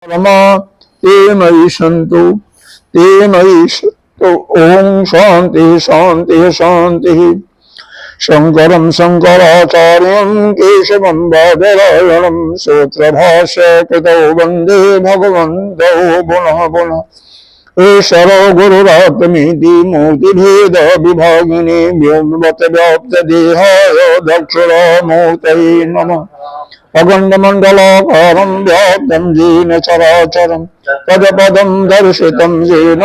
रमा ते मयि सन्तु ते मयि तो ओम शांति शांति शांति। शंकरं शंकराचार्यं केशवं बादरायणं सूत्रभाष्यकृतौ वन्दे भगवन्तौ पुनः पुनः। ईश्वरो गुरुरात्मेति मूर्तिभेद विभागिने व्योमवद्व्याप्तदेहाय दक्षिणामूर्तये नमः। अखण्डमण्डलाकारं व्याप्तं येन चराचरं पदपदं दर्शितं येन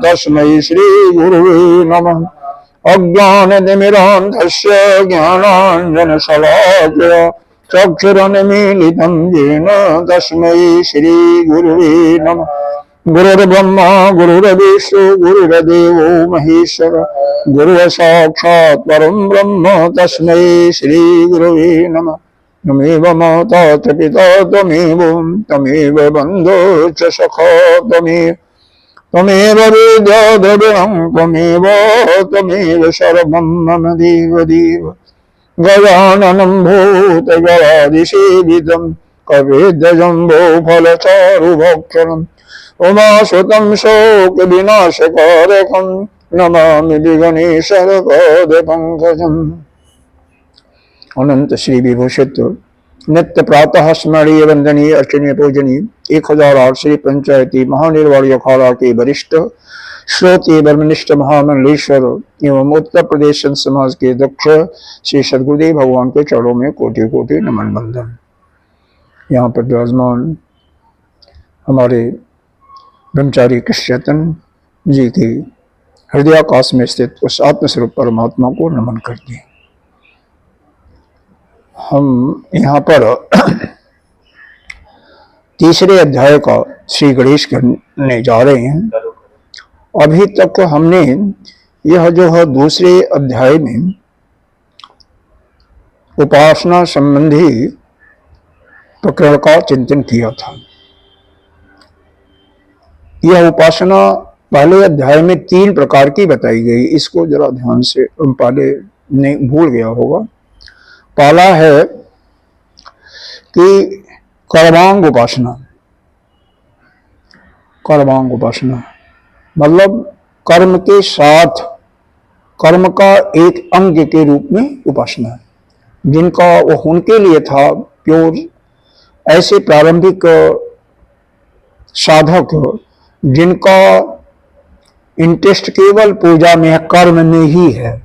तस्मै श्रीगुरुवे नमः। अज्ञानतिमिरान्धस्य ज्ञानाञ्जनशलाकया चक्षुरुन्मीलितं येन तस्मै श्रीगुरुवे नमः। गुरुर्ब्रह्मा गुरुर्विष्णु गुरुर्देवो महेश्वर गुरुः साक्षात् परं ब्रह्म तस्मै श्रीगुरुवे नमः। त्वमेव माता च पिता त्वमेव बन्धो च सखा त्वमेव विद्या द्रविणं त्वमेव सर्वं मम देव देव। गजाननं भूतगणाधिसेवितं कपिध्वजम्बो फलचारुभक्षणम् उमासुतं शोकविनाशकारकं नमामि विघ्नेश्वरपादपङ्कजम्। अनंत श्री विभूषित नित्य प्रातः स्मरणीय वंदनीय अर्चनीय पूजनीय 1008 श्री पंचायती महानिर्वाणी अखाड़ा के वरिष्ठ श्रोती ब्रह्मनिष्ठ महामंडलेश्वर एवं उत्तर प्रदेश संत समाज के दक्ष श्री सदगुरुदेव भगवान के चरणों में कोटि कोटि नमन बंदन। यहाँ पर विराजमान हमारे ब्रह्मचारी कृष्ण चैतन्य जी के हृदयाकाश में स्थित उस आत्मस्वरूप परमात्मा को नमन करते हैं। हम यहाँ पर तीसरे अध्याय का श्री गणेश करने जा रहे हैं। अभी तक हमने यह जो है दूसरे अध्याय में उपासना संबंधी प्रकरण का चिंतन किया था। यह उपासना पहले अध्याय में 3 प्रकार की बताई गई। इसको जरा ध्यान से पहले ने भूल गया होगा। पहला है कि कर्मांग उपासना। कर्मांग उपासना मतलब कर्म के साथ कर्म का एक अंग के रूप में उपासना, जिनका वो उनके लिए था प्योर ऐसे प्रारंभिक साधक जिनका इंटरेस्ट केवल पूजा में है, कर्म में ही है,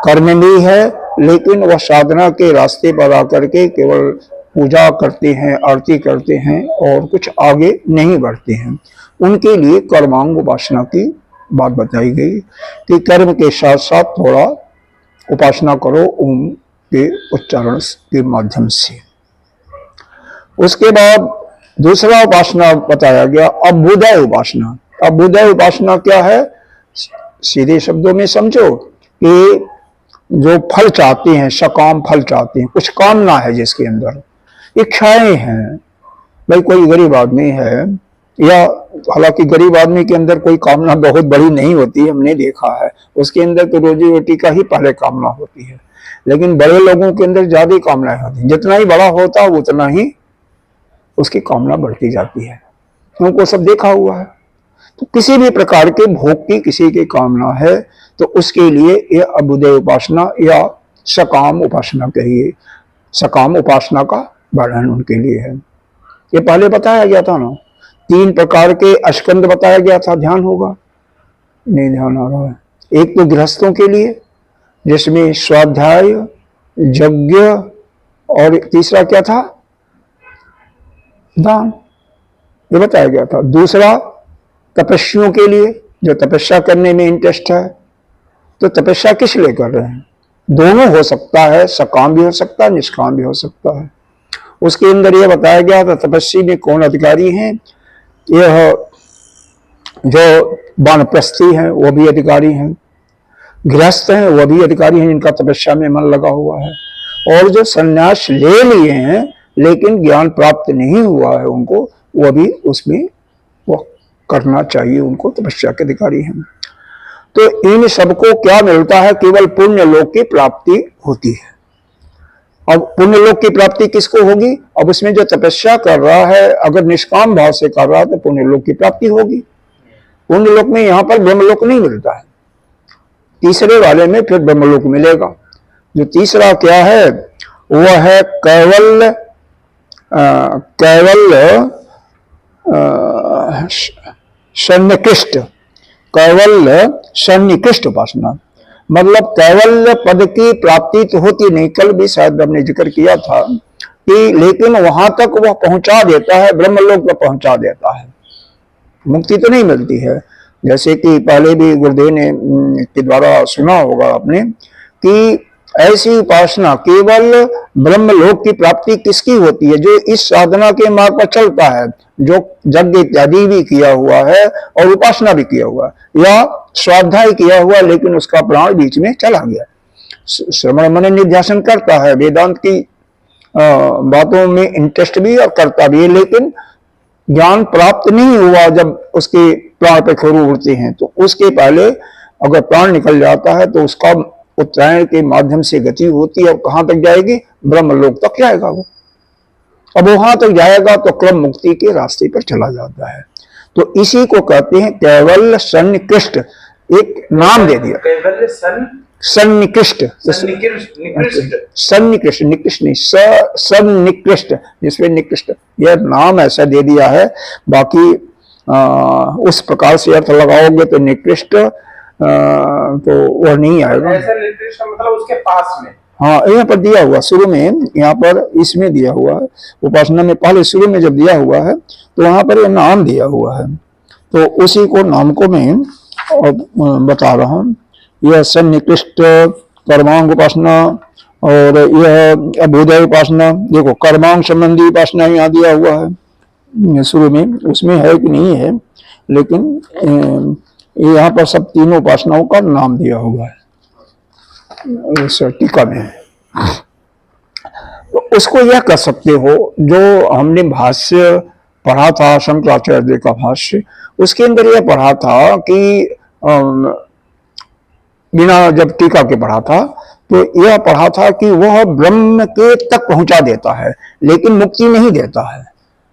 कर्म में है, लेकिन वह साधना के रास्ते पर आकर के केवल पूजा करते हैं, आरती करते हैं और कुछ आगे नहीं बढ़ते हैं। उनके लिए कर्मांग उपासना की बात बताई गई कि कर्म के साथ साथ थोड़ा उपासना करो ओम के उच्चारण के माध्यम से। उसके बाद दूसरा उपासना बताया गया अभ्युदय उपासना। अभ्युदय उपासना क्या है? सीधे शब्दों में समझो कि जो फल चाहते हैं, सकाम फल चाहते हैं, कुछ कामना है जिसके अंदर, इच्छाएं हैं। भाई कोई गरीब आदमी है, या हालांकि गरीब आदमी के अंदर कोई कामना बहुत बड़ी नहीं होती है, हमने देखा है, उसके अंदर तो रोजी रोटी का ही पहले कामना होती है। लेकिन बड़े लोगों के अंदर ज्यादा कामनाएं होती हैं। जितना ही बड़ा होता है उतना ही उसकी कामना बढ़ती जाती है। उनको सब देखा हुआ है। तो किसी भी प्रकार के भोग की किसी की कामना है तो उसके लिए ये अभ्युदय उपासना या सकाम उपासना कहिए, सकाम उपासना का वर्णन उनके लिए है। ये पहले बताया गया था ना, 3 प्रकार के स्कंद बताया गया था। ध्यान होगा, नहीं ध्यान आ रहा है। एक तो गृहस्थों के लिए जिसमें स्वाध्याय, यज्ञ और तीसरा क्या था? दान, ये बताया गया था। दूसरा तपस्वियों के लिए जो तपस्या करने में इंटरेस्ट है। तो तपस्या किस लिए कर रहे हैं? दोनों हो सकता है, सकाम भी हो सकता है, निष्काम भी हो सकता है। उसके अंदर यह बताया गया था तपस्वी में कौन अधिकारी हैं। यह जो वानप्रस्थी हैं वो भी अधिकारी हैं, गृहस्थ हैं वो भी अधिकारी हैं जिनका तपस्या में मन लगा हुआ है, और जो संन्यास ले लिए हैं लेकिन ज्ञान प्राप्त नहीं हुआ है उनको, वो भी उसमें वो करना चाहिए, उनको तपस्या के अधिकारी हैं। तो इन सबको क्या मिलता है? केवल पुण्य लोक की प्राप्ति होती है। अब पुण्य लोक की प्राप्ति किसको होगी? अब उसमें जो तपस्या कर रहा है अगर निष्काम भाव से कर रहा है तो पुण्य लोक की प्राप्ति होगी। पुण्य लोक में यहाँ पर ब्रह्मलोक नहीं मिलता है, तीसरे वाले में फिर ब्रह्मलोक मिलेगा। जो तीसरा क्या है वह है कैवल्य सन्निकृष्ट, कैवल्य सन्निकृष्ट उपासना। मतलब कैवल्य पद की प्राप्ति तो होती नहीं, कल भी शायद हमने जिक्र किया था कि लेकिन वहां तक वह पहुंचा देता है, ब्रह्मलोक तक पहुंचा देता है, मुक्ति तो नहीं मिलती है। जैसे कि पहले भी गुरुदेव ने के द्वारा सुना होगा आपने कि ऐसी उपासना केवल ब्रह्मलोक की प्राप्ति किसकी होती है? जो इस साधना के मार्ग पर चलता है, जो यज्ञ इत्यादि भी किया हुआ है और उपासना भी किया हुआ है या स्वाध्याय किया हुआ लेकिन उसका प्राण बीच में चला गया, श्रवण मनन निध्यासन करता है, वेदांत की बातों में इंटरेस्ट भी और करता भी है, लेकिन ज्ञान प्राप्त नहीं हुआ जब उसके प्राण पे खोरू उड़ते हैं, तो उसके पहले अगर प्राण निकल जाता है तो उसका उत्तरायण के माध्यम से गति होती है और कहां तक जाएगी? ब्रह्मलोक तक जाएगा वो। अब वहां तक जाएगा तो क्रम मुक्ति के रास्ते पर चला जाता है। तो इसी को कहते हैं कैवल्य सन्निकृष्ट, एक नाम दे दिया, कैवल्य सन्निकृष्ट, सन्निकृष्ट, निकृष्ट नहीं, सन्निकृष्ट, जिसमें निकृष्ट यह नाम ऐसा दे दिया है। बाकी उस प्रकार से अर्थ लगाओगे तो निकृष्ट तो वह नहीं आएगा। ऐसा निकृष्ट मतलब उसके पास में, हाँ यहाँ पर दिया हुआ शुरू में, यहाँ पर इसमें दिया हुआ है उपासना में, पहले शुरू में जब दिया हुआ है तो वहां पर यह नाम दिया हुआ है, तो उसी को नाम को मैं बता रहा हूँ। यह सन्निकृष्ट कर्मांग उपासना और यह अभ्युदय उपासना। देखो कर्मांग संबंधी उपासना यहाँ दिया हुआ है शुरू में, उसमें है कि नहीं है, लेकिन यहाँ पर सब तीनों उपासनाओं का नाम दिया हुआ है टीका में। तो उसको यह कर सकते हो जो हमने भाष्य पढ़ा था, शंकराचार्य का भाष्य, उसके अंदर यह पढ़ा था कि बिना जब टीका के पढ़ा था तो यह पढ़ा था कि वह ब्रह्म के तक पहुंचा देता है लेकिन मुक्ति नहीं देता है,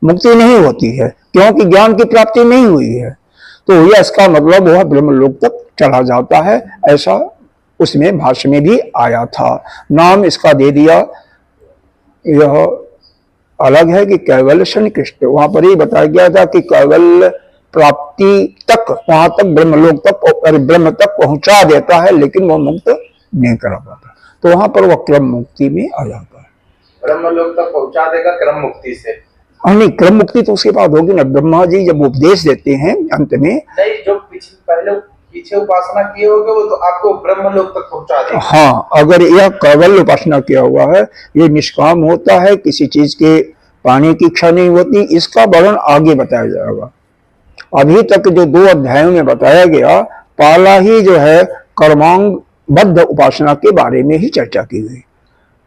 मुक्ति नहीं होती है क्योंकि ज्ञान की प्राप्ति नहीं हुई है। तो यह इसका मतलब वह ब्रह्मलोक तक चला जाता है, ऐसा उसमें भाष्य में भी आया था। नाम इसका दे दिया, यह अलग है कि कैवल्य सन्निकृष्ट। वहां पर ही बताया गया था कि कैवल्य प्राप्ति तक, वहां तक ब्रह्मलोक तक, ब्रह्म तक पहुंचा देता है लेकिन वह मुक्त नहीं करा पाता, तो वहां पर वह क्रम मुक्ति में आ जाता है। ब्रह्मलोक तक पहुंचा देगा क्रम मुक्ति से। नहीं, क्रम मुक्ति तो उसके बाद होगी ना। ब्रह्मा जी जब उपदेश देते हैं अंत में, नहीं जो पीछे उपासना किए होगे वो तो आपको ब्रह्मलोक तक पहुंचा देगा। हाँ, अगर यह केवल उपासना किया हुआ है, ये निष्काम होता है, किसी चीज के पाने की इच्छा नहीं होती, इसका वर्णन आगे बताया जाएगा। अभी तक जो 2 अध्यायों में बताया गया, पहला ही जो है कर्मांग बद्ध उपासना के बारे में ही चर्चा की गई।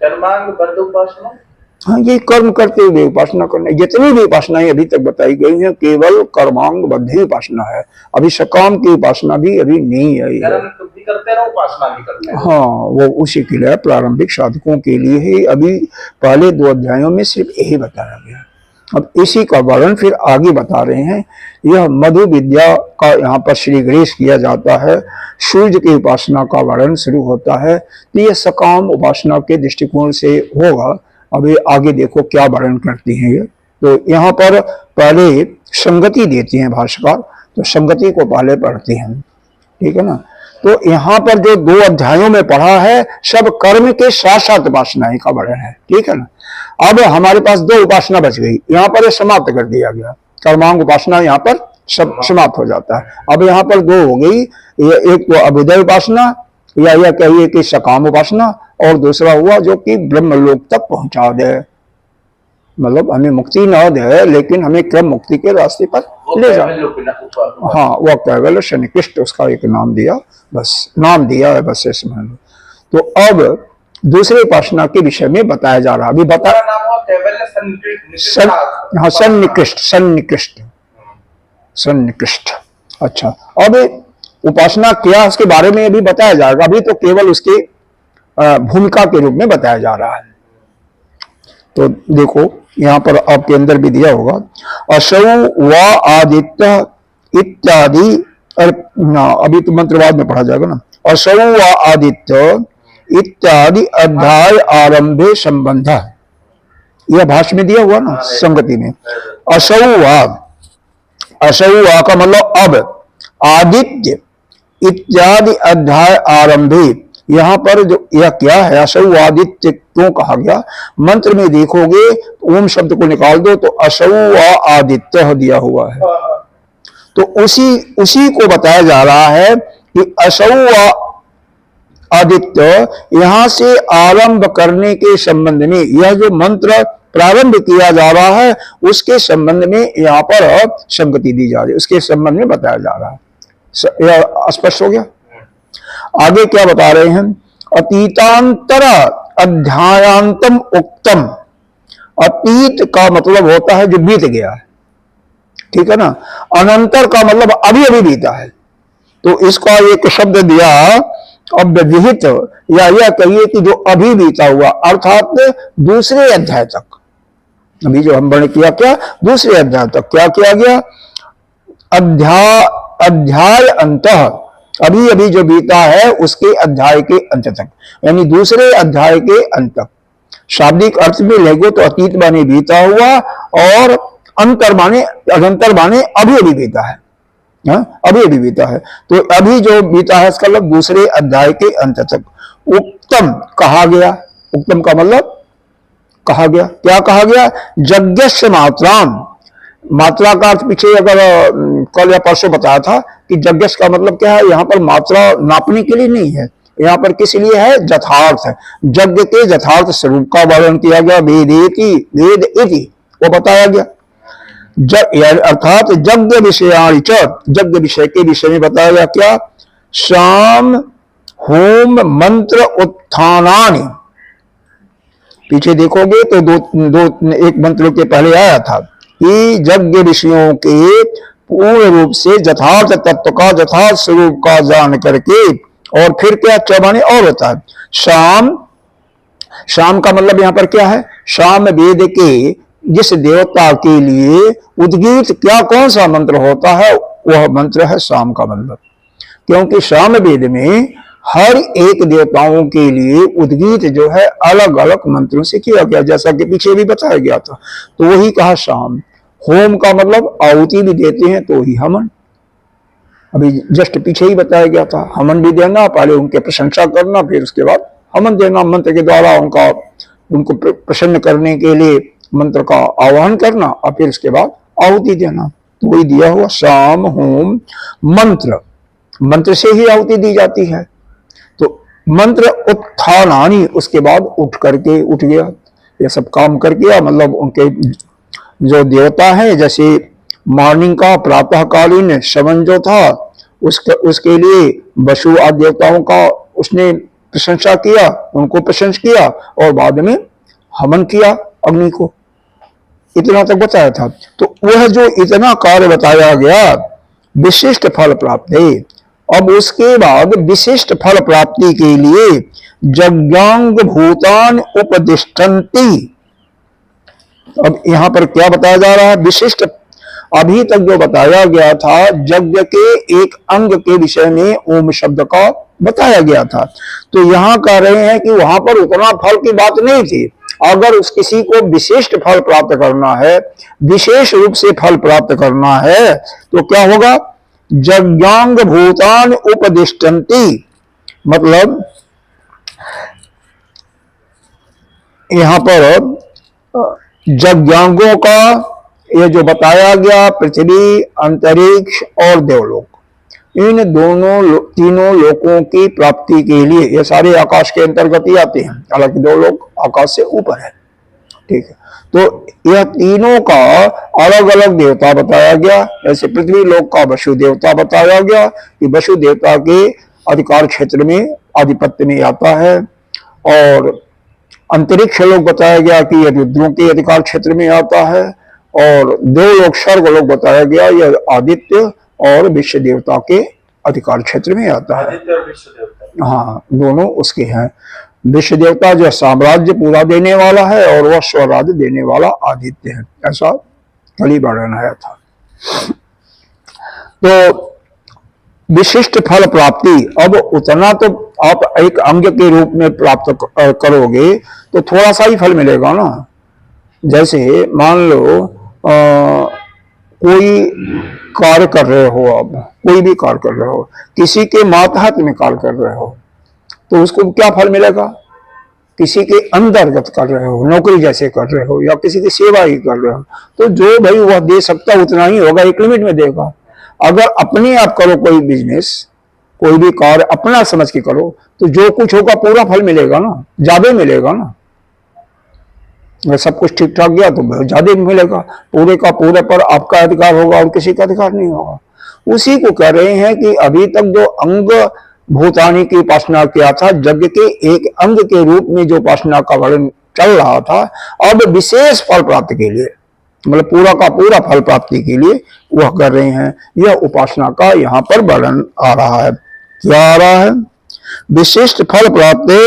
कर्मांग बद्ध उपासना, हाँ, ये कर्म करते हुए उपासना करना। जितनी भी उपासनाएं अभी तक बताई गई हैं केवल कर्मांग बद्ध ही उपासना है, अभी सकाम की उपासना भी अभी नहीं आई है। करते रहो, उपासना भी करते रहो। हाँ, वो उसी के लिए प्रारंभिक साधकों के लिए ही अभी पहले 2 अध्यायों में सिर्फ यही बताया गया। अब इसी का वर्णन फिर आगे बता रहे हैं। यह मधु विद्या का यहाँ पर श्री गणेश किया जाता है, सूर्य की उपासना का वर्णन शुरू होता है, तो यह सकाम उपासना के दृष्टिकोण से होगा। अभी आगे देखो क्या वर्णन करती हैं ये। तो यहाँ पर पहले संगति देती हैं भाष्यकार, तो संगति को पहले पढ़ते हैं, ठीक है ना। तो यहाँ पर जो 2 अध्यायों में पढ़ा है सब कर्म के साथ साथ उपासना का वर्णन है, ठीक है ना। अब हमारे पास 2 उपासना बच गई, यहाँ पर ये समाप्त कर दिया गया, कर्मांग उपासना यहाँ पर सब समाप्त हो जाता है। अब यहाँ पर 2 हो गई, एक तो अभ्युदय उपासना या यह कहिए कि सकाम उपासना, और दूसरा हुआ जो कि ब्रह्मलोक तक पहुंचा दे, मतलब हमें मुक्ति न दे लेकिन हमें क्रम मुक्ति के रास्ते पर ले जाए। हाँ, वह कैवल्य सन्निकृष्ट, उसका एक नाम दिया, बस नाम दिया है, बस समझ लो। तो अब दूसरे उपासना के विषय में बताया जा रहा, अभी बताया हाँ सन्निकृष्ट, सन्निकृष्ट, सन्निकृष्ट। अच्छा, अब उपासना क्या उसके बारे में अभी बताया जाएगा, अभी तो केवल उसके भूमिका के रूप में बताया जा रहा है। तो देखो यहाँ पर आपके अंदर भी दिया होगा, असौ व आदित्य इत्यादि, अभी तो मंत्रवाद में पढ़ा जाएगा ना, असौ व आदित्य इत्यादि अध्याय आरंभे संबंध, यह भाष्य में दिया हुआ ना संगति में। असौ वा का मतलब अब, आदित्य इत्यादि अध्याय आरंभे, यहां पर जो यह क्या है, असौ आदित्य क्यों कहा गया, मंत्र में देखोगे ओम शब्द को निकाल दो तो असौ व आदित्य दिया हुआ है, तो उसी को बताया जा रहा है कि असौ व आदित्य, यहां से आरंभ करने के संबंध में, यह जो मंत्र प्रारंभ किया जा रहा है उसके संबंध में यहां पर संगति दी जा रही है, उसके संबंध में बताया जा रहा है। यह स्पष्ट हो गया। आगे क्या बता रहे हैं, अतीतांतर अध्यायांतम उक्तम, अतीत का मतलब होता है जो बीत गया है, ठीक है ना, अनंतर का मतलब अभी अभी बीता है, तो इसका एक शब्द दिया अव्यवहित, या यह कहिए कि जो अभी बीता हुआ, अर्थात दूसरे अध्याय तक, अभी जो हम वर्ण किया क्या, दूसरे अध्याय तक क्या किया गया, अध्याय अंत, अभी अभी जो बीता है उसके अध्याय के अंत तक, यानी दूसरे अध्याय के अंत तक। शाब्दिक अर्थ में लेगो तो अतीत माने बीता हुआ, और अंतर माने अनंतर माने अभी अभी बीता है, अभी अभी बीता है, तो अभी जो बीता है इसका मतलब दूसरे अध्याय के अंत तक। उत्तम कहा गया, उत्तम का मतलब कहा गया, क्या कहा गया, यज्ञस्य मात्राम, मात्रा का अर्थ पीछे अगर कल या परसों बताया था कि यज्ञ का मतलब क्या है, यहां पर मात्रा नापने के लिए नहीं है, यहां पर किस लिए है, यथार्थ है, यज्ञ के यथार्थ स्वरूप का वर्णन किया गया, वेदेति वेद इति वो बताया गया, अर्थात यज्ञ विषयाणि च, यज्ञ विषय के विषय में बताया गया क्या, शाम होम मंत्र उत्थानानि, पीछे देखोगे तो दो एक मंत्रों के पहले आया था कि यज्ञ विषयों के पूर्ण रूप से यथार्थ तत्व का, यथार्थ स्वरूप का जान करके, और फिर क्या चौबाने और होता है, शाम का मतलब यहां पर क्या है, शाम वेद के जिस देवता के लिए उद्गीत क्या कौन सा मंत्र होता है, वह मंत्र है शाम का मतलब, क्योंकि शाम वेद में हर एक देवताओं के लिए उद्गीत जो है अलग अलग मंत्रों से किया गया, जैसा कि पीछे भी बताया गया था, तो वही कहा शाम। होम का मतलब आहुति भी देते हैं तो ही हवन, अभी जस्ट पीछे ही बताया गया था, हवन भी देना, पहले उनके प्रशंसा करना, फिर उसके बाद हवन देना, मंत्र के द्वारा उनको प्रसन्न करने के लिए मंत्र का आह्वान करना, और फिर उसके बाद आहुति देना, तो वही दिया हुआ शाम होम मंत्र, मंत्र से ही आहुति दी जाती है, तो मंत्र उत्थानानि, उसके बाद उठ गया, ये सब काम कर गया, मतलब उनके जो देवता है, जैसे मॉर्निंग का प्रातःकालीन शवन जो था उसके लिए वसु आदि देवताओं का उसने प्रशंसा किया, उनको प्रशंस किया, और बाद में हवन किया अग्नि को, इतना तक बताया था। तो वह जो इतना कार्य बताया गया विशिष्ट फल प्राप्त है, अब उसके बाद विशिष्ट फल प्राप्ति के लिए यज्ञांग भूतान उपदिष्टन्ति, अब यहां पर क्या बताया जा रहा है, विशिष्ट, अभी तक जो बताया गया था यज्ञ के एक अंग के विषय में ओम शब्द का बताया गया था, तो यहां कह रहे हैं कि वहां पर उतना फल की बात नहीं थी, अगर उस किसी को विशिष्ट फल प्राप्त करना है, विशेष रूप से फल प्राप्त करना है, तो क्या होगा, यज्ञांग भूतान उपदिष्टन्ति, मतलब यहां पर यज्ञांगों का ये जो बताया गया, पृथ्वी, अंतरिक्ष और देवलोक, इन तीनों लोकों की प्राप्ति के लिए, ये सारे आकाश के अंतर्गत ही आते हैं, हालांकि देवलोक आकाश से ऊपर है, ठीक है, तो यह तीनों का अलग अलग देवता बताया गया, जैसे पृथ्वी लोक का वसु देवता बताया गया कि वसु देवता के अधिकार क्षेत्र में आधिपत्य में आता है, और अंतरिक्ष लोक बताया गया कि यह रुद्रों के अधिकार क्षेत्र में आता है, और देवलोक स्वर्ग लोक बताया गया यह आदित्य और विश्व देवता के अधिकार क्षेत्र में आता है, हाँ दोनों उसके हैं। विश्व देवता जो साम्राज्य पूरा देने वाला है और वह स्वराज्य देने वाला आदित्य है, ऐसा कली वर्णन आया था। तो विशिष्ट फल प्राप्ति, अब उतना तो आप एक अंग के रूप में प्राप्त करोगे तो थोड़ा सा ही फल मिलेगा ना। जैसे मान लो कोई कार्य कर रहे हो, आप कोई भी कार्य कर रहे हो, किसी के मातहत में कार्य कर रहे हो, तो उसको क्या फल मिलेगा? किसी के अंतर्गत कर रहे हो, नौकरी जैसे कर रहे हो या किसी की सेवा ही कर रहे हो, तो जो भाई वह दे सकता उतना ही होगा, एक लिमिट में देगा। अगर अपने आप करो कोई बिजनेस, कोई भी कार्य अपना समझ के करो, तो जो कुछ होगा पूरा फल मिलेगा ना, ज्यादा मिलेगा ना। अगर सब कुछ ठीक ठाक गया तो ज्यादा मिलेगा, पूरे का पूरे पर आपका अधिकार होगा और किसी का अधिकार नहीं होगा। उसी को कह रहे हैं कि अभी तक जो अंग भूतानी की उपासना किया था, यज्ञ के एक अंग के रूप में जो उपासना का वर्णन चल रहा था, अब विशेष फल प्राप्ति के लिए, मतलब पूरा का पूरा फल प्राप्ति के लिए वह कर रहे हैं। यह उपासना का यहाँ पर वर्णन आ रहा है। क्या आ रहा है? विशिष्ट फल प्राप्ति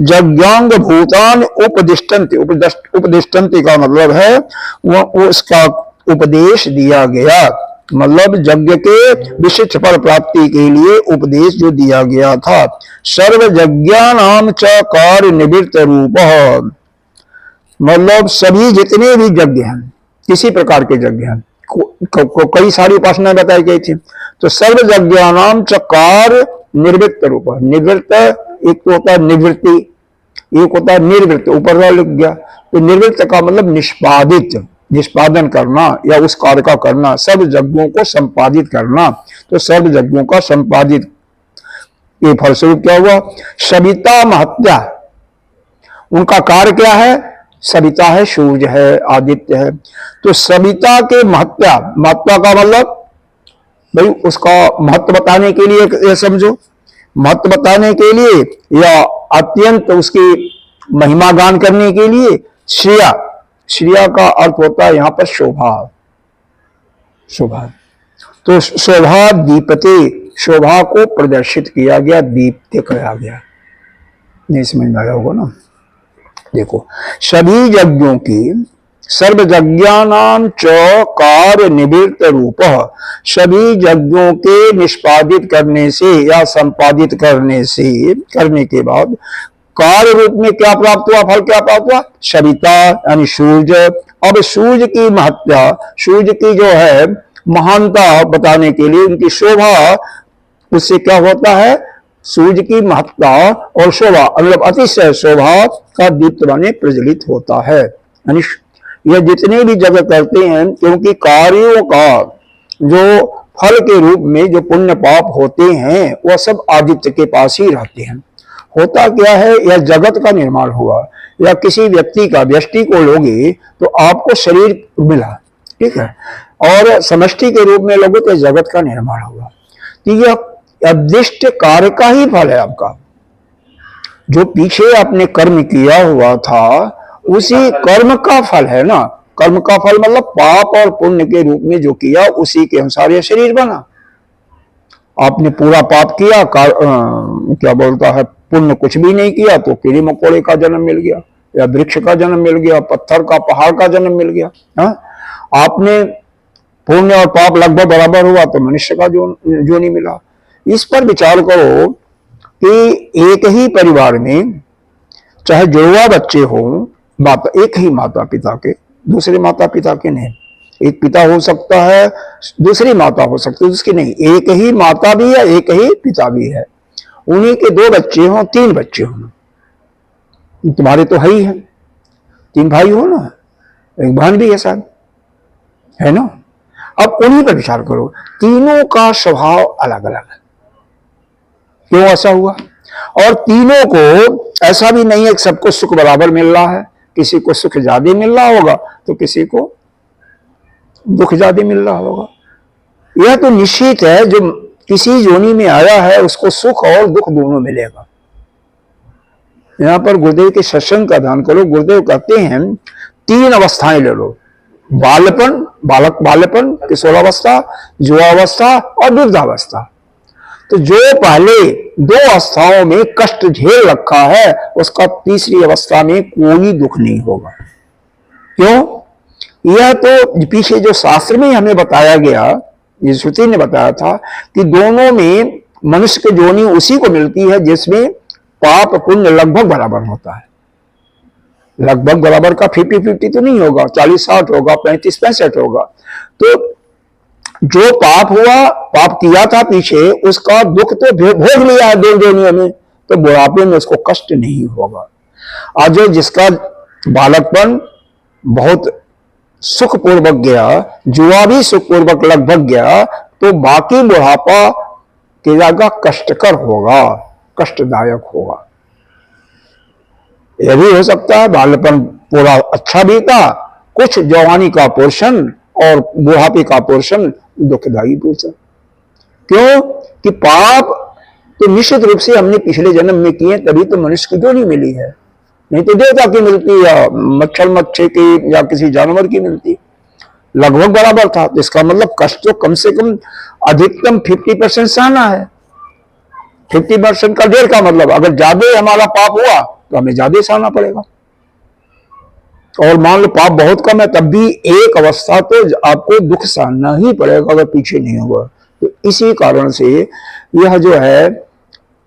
यज्ञांग भूतान उपदिष्टन्ति, उपदिष्टन्ति का मतलब है वह उसका उपदेश दिया गया, मतलब यज्ञ के विशिष्ट फल प्राप्ति के लिए उपदेश जो दिया गया था। सर्व यज्ञानाम च कार्य निवृत्त रूप, मतलब सभी जितने भी यज्ञ हैं, किसी प्रकार के यज्ञ हैं, कई सारी उपासनाएं बताई गई थी, तो सर्व यज्ञानाम च कार्य निवृत्त रूप, निवृत्त एक तो होता है निवृत्ति, एक होता है निर्वृत्त, ऊपर लिख गया। तो निवृत्त का मतलब निष्पादित, निष्पादन करना या उस कार्य का करना, सब यज्ञों को संपादित करना। तो सर्व यज्ञों का संपादित ये फलस्वरूप क्या हुआ? सविता महत्या, उनका कार्य क्या है? सविता है, सूर्य है, आदित्य है। तो सविता के महत्या, महत्ता का मतलब भाई उसका महत्व बताने के लिए ये समझो, महत्व बताने के लिए या अत्यंत उसकी महिमा गान करने के लिए। श्रेया, श्रेया का अर्थ होता है यहां पर शोभा, शोभा। तो शोभा दीपते, शोभा को प्रदर्शित किया गया, दीप्त किया गया। नहीं समझ में आया होगा ना। देखो, सभी यज्ञों की, सर्व यज्ञानाम च कार्य निवृत्त रूप, सभी यज्ञों के निष्पादित करने से या संपादित करने से, करने के बाद कार्य रूप में क्या प्राप्त हुआ? फल क्या प्राप्त हुआ? सविता यानी सूर्य। अब सूर्य की महत्ता, सूर्य की जो है महानता बताने के लिए उनकी शोभा, उससे क्या होता है? सूर्य की महत्ता और शोभा, मतलब अतिशय शोभा का दीप्त बने प्रज्वलित होता है। यानी यह जितने भी जगह करते हैं, क्योंकि कार्यों का जो फल के रूप में जो पुण्य पाप होते हैं वह सब आदित्य के पास ही रहते हैं। होता क्या है, यह जगत का निर्माण हुआ या किसी व्यक्ति का, व्यष्टि को लोगे तो आपको शरीर मिला, ठीक है, और समष्टि के रूप में लोगे तो जगत का निर्माण हुआ। तो यह अदृष्ट कार्य का ही फल है आपका, जो पीछे आपने कर्म किया हुआ था उसी कर्म का फल है ना। कर्म का फल मतलब पाप और पुण्य के रूप में जो किया उसी के अनुसार यह शरीर बना। आपने पूरा पाप किया, क्या बोलता है, पुण्य कुछ भी नहीं किया तो कीड़े मकोड़े का जन्म मिल गया या वृक्ष का जन्म मिल गया, पत्थर का, पहाड़ का जन्म मिल गया। आपने पुण्य और पाप लगभग बराबर हुआ तो मनुष्य का जो नहीं मिला। इस पर विचार करो कि एक ही परिवार में चाहे जुड़वा बच्चे हों, एक ही माता पिता के, दूसरे माता पिता के नहीं, एक पिता हो सकता है, दूसरी माता हो सकती है, उसकी नहीं, एक ही माता भी है, एक ही पिता भी है, उन्हीं के 2 बच्चे हों, 3 बच्चे हों, तुम्हारे तो है ही है, 3 भाई हो ना, एक बहन भी है शायद, है ना। अब उन्हीं पर विचार करो, तीनों का स्वभाव अलग अलग है, क्यों ऐसा हुआ? और तीनों को ऐसा भी नहीं है कि सबको सुख बराबर मिल रहा है, किसी को सुख ज्यादा मिल रहा होगा तो किसी को दुख ज्यादा मिल रहा होगा। यह तो निश्चित है, जो किसी योनि में आया है उसको सुख और दुख दोनों मिलेगा। यहां पर गुरुदेव के सत्संग का ध्यान करो। गुरुदेव कहते हैं 3 अवस्थाएं ले लो, बालपन, बालक बालपन, किशोरावस्था, युवावस्था और वृद्धावस्था। तो जो पहले दो अवस्थाओं में कष्ट झेल रखा है उसका तीसरी अवस्था में कोई दुख नहीं होगा। क्यों? यह तो पीछे जो शास्त्र में हमें बताया गया, ये श्रुति ने बताया था कि दोनों में मनुष्य की जोनी उसी को मिलती है जिसमें पाप पुण्य लगभग बराबर होता है। लगभग बराबर का 50-50 तो नहीं होगा, 40-60 होगा, 35-65 होगा। तो जो पाप हुआ, पाप किया था पीछे, उसका दुख तो भोग लिया है दो जोनियों में, तो बुढ़ापे में उसको कष्ट नहीं होगा। और जो जिसका बालकपन बहुत सुखपूर्वक गया, जुआ भी सुखपूर्वक लगभग गया, तो बाकी बुढ़ापा की जगह कष्टकर होगा, कष्टदायक होगा। यह भी हो सकता है बालपन पूरा अच्छा बीता, कुछ जवानी का पोर्शन और बुढ़ापे का पोर्शन दुखदायी पोर्शन। क्यों? कि पाप तो निश्चित रूप से हमने पिछले जन्म में किए, तभी तो मनुष्य की जोड़ी मिली है, नहीं तो देवता की मिलती या मच्छर मच्छर की या किसी जानवर की मिलती। लगभग बराबर था, तो इसका मतलब कष्ट तो कम से कम अधिकतम 50% सहना है। 50% का डेढ़ का मतलब अगर ज्यादा हमारा पाप हुआ तो हमें ज्यादा सहना पड़ेगा, और मान लो पाप बहुत कम है तब भी एक अवस्था तो आपको दुख सहना ही पड़ेगा अगर पीछे नहीं हुआ। तो इसी कारण से यह जो है,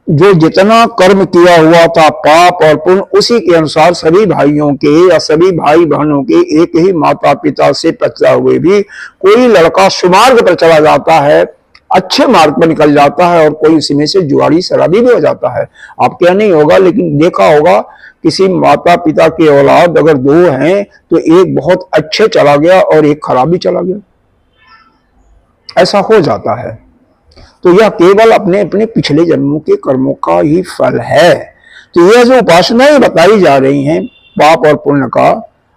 जो जितना कर्म किया हुआ था पाप और पुण्य, उसी के अनुसार सभी भाइयों के या सभी भाई बहनों के एक ही माता पिता से पैदा हुए भी कोई लड़का सुमार्ग पर चला जाता है, अच्छे मार्ग पर निकल जाता है, और कोई उसी में से जुआरी शराबी भी हो जाता है। आप क्या नहीं होगा, लेकिन देखा होगा किसी माता पिता की औलाद अगर दो हैं तो एक बहुत अच्छे चला गया और एक खराब भी चला गया, ऐसा हो जाता है। तो यह केवल अपने अपने पिछले जन्मों के कर्मों का ही फल है। तो यह जो उपासनाएं बताई जा रही हैं पाप और पुण्य का,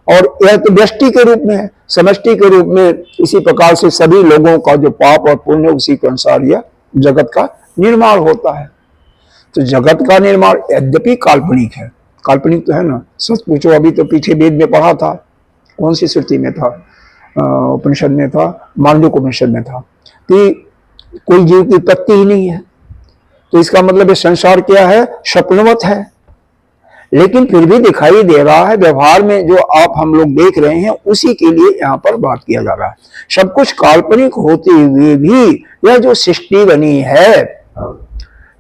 और यह तो व्यष्टि के रूप में है, समष्टि के रूप में इसी प्रकार से सभी लोगों का जो पाप और पुण्य उसी के अनुसार यह जगत का निर्माण होता है। तो जगत का निर्माण यद्यपि काल्पनिक है, काल्पनिक तो है ना, सच पूछो अभी तो पीछे वेद में पढ़ा था, कौन सी श्रुति में था, उपनिषद में था, मांडूक्य उपनिषद में था कि कोई जीव की उत्पत्ति ही नहीं है। तो इसका मतलब ये संसार क्या है, स्वप्नवत है, लेकिन फिर भी दिखाई दे रहा है। व्यवहार में जो आप हम लोग देख रहे हैं उसी के लिए यहाँ पर बात किया जा रहा है। सब कुछ काल्पनिक होते हुए भी यह जो सृष्टि बनी है,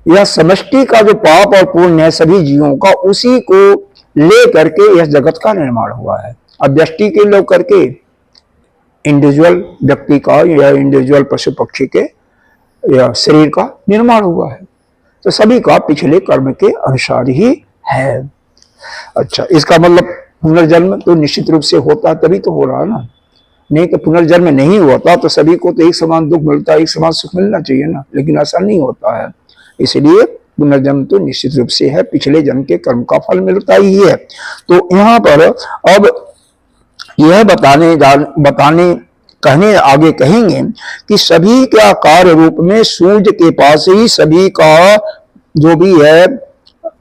यह समष्टि का जो पाप और पुण्य है सभी जीवों का, उसी को ले करके यह जगत का निर्माण हुआ है। अब व्यष्टि के लोग करके इंडिविजुअल व्यक्ति का या इंडिविजुअल पशु पक्षी के या शरीर का निर्माण हुआ है। तो सभी का पिछले कर्म के अनुसार ही है। अच्छा, इसका मतलब पुनर्जन्म तो निश्चित रूप से होता है, तभी तो हो रहा है ना, नहीं तो पुनर्जन्म नहीं होता तो सभी को तो एक समान दुख मिलता है, एक समान सुख मिलना चाहिए ना, लेकिन ऐसा नहीं होता है। इसलिए पुनर्जन्म तो निश्चित रूप से है, पिछले जन्म के कर्म का फल मिलता ही है। तो यहाँ पर अब यह बताने कहने आगे कहेंगे कि सभी के आकार रूप में सूर्य के पास ही सभी का जो भी है,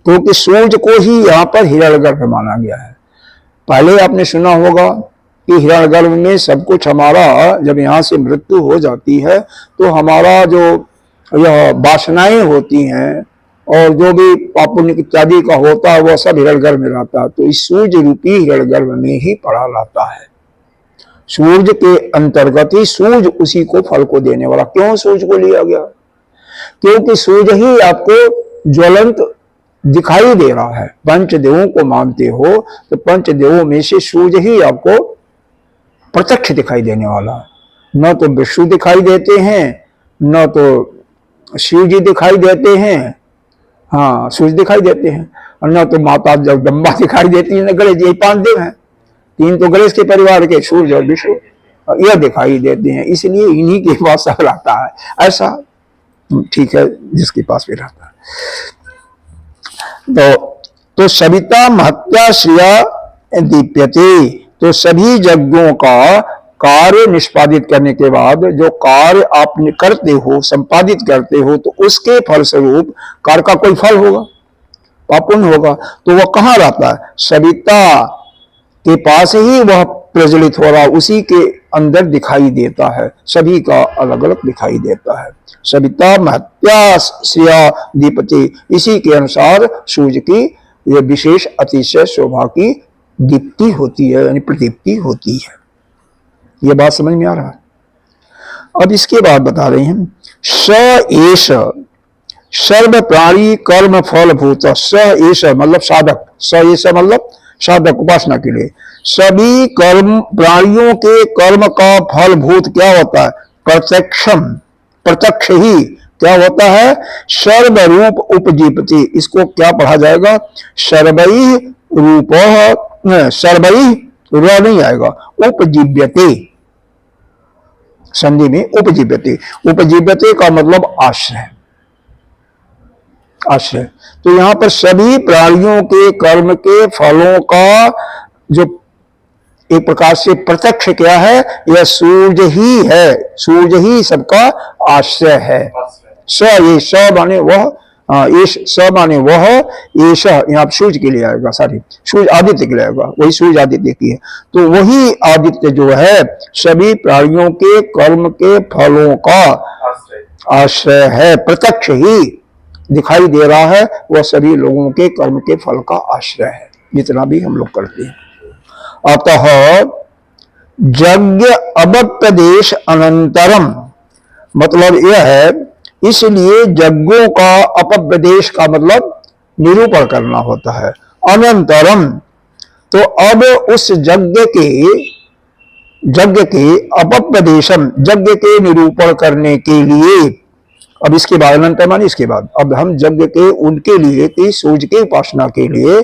क्योंकि सूर्य को ही यहाँ पर हिरण्यगर्भ माना गया है। पहले आपने सुना होगा कि हिरण्यगर्भ में सब कुछ हमारा, जब यहाँ से मृत्यु हो जाती है तो हमारा जो यह वासनाएं होती हैं और जो भी पाप पुण्य इत्यादि का होता है वह सब हिरण्यगर्भ में रहता है। तो इस सूर्य रूपी हिरण्यगर्भ में ही पड़ा रहता है। सूर्य के अंतर्गत ही सूर्य उसी को फल को देने वाला। क्यों सूर्य को लिया गया? क्योंकि सूर्य ही आपको ज्वलंत दिखाई दे रहा है। पंचदेवों को मानते हो तो पंचदेवों में से सूर्य ही आपको प्रत्यक्ष दिखाई देने वाला है। न तो विष्णु दिखाई देते हैं, न तो शिव जी दिखाई देते हैं, हाँ सूर्य दिखाई देते हैं, और न तो माता जगदम्बा दिखाई देती है, न गणेश। यही 5 देव हैं, 3 तो गणेश के परिवार के, सूर्य और विष्णु, यह दिखाई देते हैं। इसलिए इन्हीं के पास सब रहता है। ऐसा ठीक है, जिसके पास भी रहता है। तो सविता महत्या श्रिया दीप्यते। तो सभी यज्ञों का कार्य निष्पादित करने के बाद जो कार्य आप करते हो, संपादित करते हो, तो उसके फलस्वरूप कार्य का कोई फल होगा, पाप पुण्य होगा। तो वह कहाँ रहता है? सविता के पास ही वह प्रज्वलित हो रहा उसी के अंदर दिखाई देता है, सभी का अलग अलग दिखाई देता है। सविता महत्या श्रिया दीपते, इसी के अनुसार सूर्य की यह विशेष अतिशय शोभा की दीप्ति होती है, यानी प्रदीप्ति होती है। यह बात समझ में आ रहा है। अब इसके बाद बता रहे हैं, स एष सर्व प्राणी कर्म फल भूत, स एष मतलब साधक, स एष मतलब साधक उपासना के लिए, सभी कर्म प्राणियों के कर्म का फल भूत क्या होता है, प्रत्यक्षम, प्रत्यक्ष ही क्या होता है, सर्वरूप उपजीवति, इसको क्या पढ़ा जाएगा, सर्वई रूप, सर्वई र नहीं आएगा, उपजीव्यते, संधि में उपजीव्यते, उपजीव्यते का मतलब आश्रय, आश्रय। तो यहां पर सभी प्राणियों के कर्म के फलों का जो एक प्रकार से प्रत्यक्ष क्या है, यह सूर्य ही है, सूर्य ही सबका आश्रय है। स ये स माने वह, स माने वह, ये स यहाँ सूर्य के लिए आएगा, सॉरी सूर्य आदित्य के लिए आएगा, वही सूर्य आदित्य की है। तो वही आदित्य जो है सभी प्राणियों के कर्म के फलों का आश्रय है, प्रत्यक्ष ही दिखाई दे रहा है, वह सभी लोगों के कर्म के फल का आश्रय है, जितना भी हम लोग करते हैं। अतः यज्ञ अवप्रदेश अनंतरम, मतलब यह है, इसलिए यज्ञों का अपप्रदेश का मतलब निरूपण करना होता है, अनंतरम। तो अब उस यज्ञ के अपप्रदेशम, यज्ञ के निरूपण करने के लिए, अब इसके बाद अनंतर माने इसके बाद, अब हम यज्ञ के उनके लिए कि सूर्य की उपासना के लिए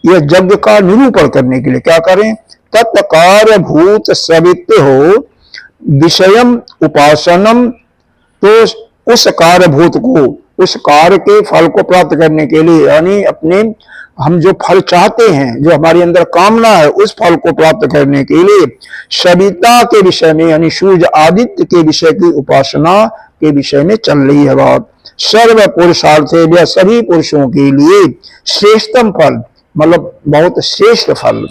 यह यज्ञ का निरूपण करने के लिए क्या करें, तत्कार भूत सवित्य हो विषयम उपासनम, तो उस कार्यभूत को, उस कार्य के फल को प्राप्त करने के लिए, यानी अपने हम जो फल चाहते हैं, जो हमारे अंदर कामना है, उस फल को प्राप्त करने के लिए सविता के विषय में, यानी सूर्य आदित्य के विषय की उपासना के विषय में चल रही है बात। सर्व पुरुषार्थे, वह सभी पुरुषों के लिए श्रेष्ठतम फल, मतलब बहुत श्रेष्ठ फल,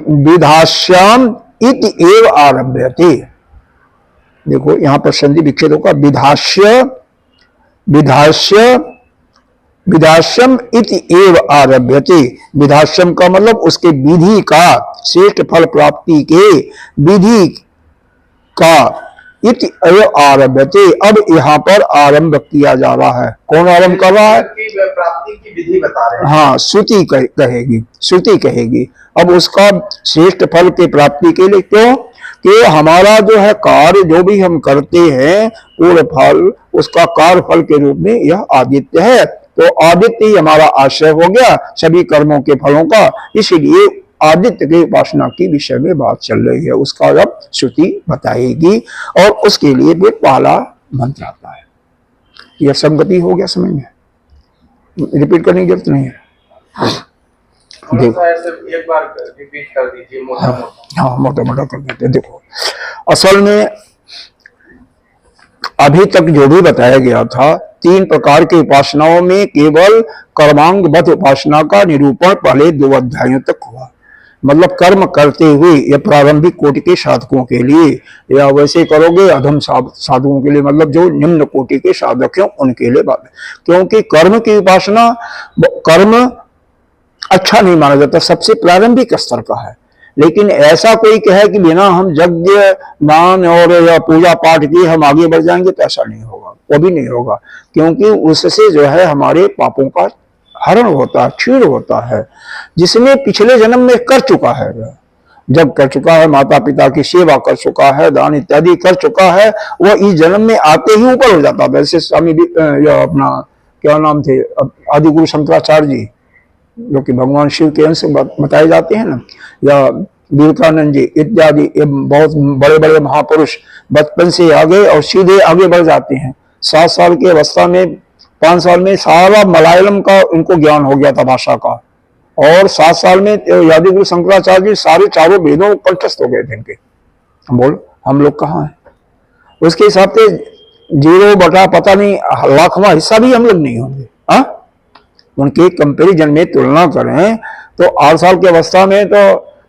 विधास्याम इति एव आरभ्यते। देखो यहां पर संधि विच्छेद होगा, विधास्य, विधास्य, विधास्यम इति एव आरभ्यते। विधास्यम का मतलब उसके विधि का, श्रेष्ठ फल प्राप्ति के विधि का, इति एव आरभ्यते, अब यहाँ पर आरंभ किया जा रहा है। कौन आरंभ कर रहा है, प्राप्ति की विधि बता रहे हैं। हाँ, श्रुति कहेगी, श्रुति कहेगी। अब उसका श्रेष्ठ फल की प्राप्ति के लिए, क्यों कि हमारा जो है कार्य जो भी हम करते हैं, पूर्ण फल उसका कार्य फल के रूप में यह आदित्य है, तो आदित्य ही हमारा आश्रय हो गया सभी कर्मों के फलों का, इसलिए आदित्य की उपासना की विषय में बात चल रही है, उसका अब श्रुति बताएगी, और उसके लिए भी पहला मंत्र आता है। यह संगति हो गया, समझ में, रिपीट करने की जरूरत नहीं है। एक बार रिपीट कर दीजिए, मोटा मोटा। हाँ, मोटा मोटा कर देते। देखो असल में अभी तक जो भी बताया गया था, 3 प्रकार की उपासनाओं में केवल कर्मांगबद्ध उपासना का निरूपण पहले 2 अध्यायों तक हुआ। मतलब कर्म करते हुए या प्रारंभिक कोटि के साधकों के लिए, या वैसे करोगे अधम साधकों के लिए, मतलब जो निम्न कोटि के साधक हैं उनके लिए बात है। क्योंकि कर्म की उपासना, कर्म अच्छा नहीं माना जाता, सबसे प्रारंभिक स्तर का है। लेकिन ऐसा कोई कहे कि बिना हम यज्ञ दान और या पूजा पाठ किए हम आगे बढ़ जाएंगे, तो ऐसा नहीं होगा, वो भी नहीं होगा। क्योंकि उससे जो है हमारे पापों का हरण होता है, क्षीण होता है, जिसने पिछले जन्म में कर चुका है, जब कर चुका है, माता पिता की सेवा कर चुका है, दान इत्यादि कर चुका है, वह इस जन्म में आते ही ऊपर हो जाता है। वैसे स्वामी या अपना क्या नाम थे, आदिगुरु शंकराचार्य जी, जो कि भगवान शिव के अंश बताए जाते हैं ना, या विवेकानंद जी इत्यादि, बहुत बड़े बड़े महापुरुष बचपन से आगे और सीधे आगे बढ़ जाते हैं। 7 साल की अवस्था में, 5 साल में सारा मलयालम का उनको ज्ञान हो गया था, भाषा का, और 7 साल में आदिगुरु शंकराचार्य जी सारे 4 वेदों कंठस्थ हो गए थे इनके। बोल हम लोग कहाँ हैं? उसके हिसाब से 0 बटा पता नहीं लाखवां हिस्सा भी हम लोग नहीं होंगे। हाँ, उनके कंपैरिजन में तुलना करें तो 8 साल की अवस्था में तो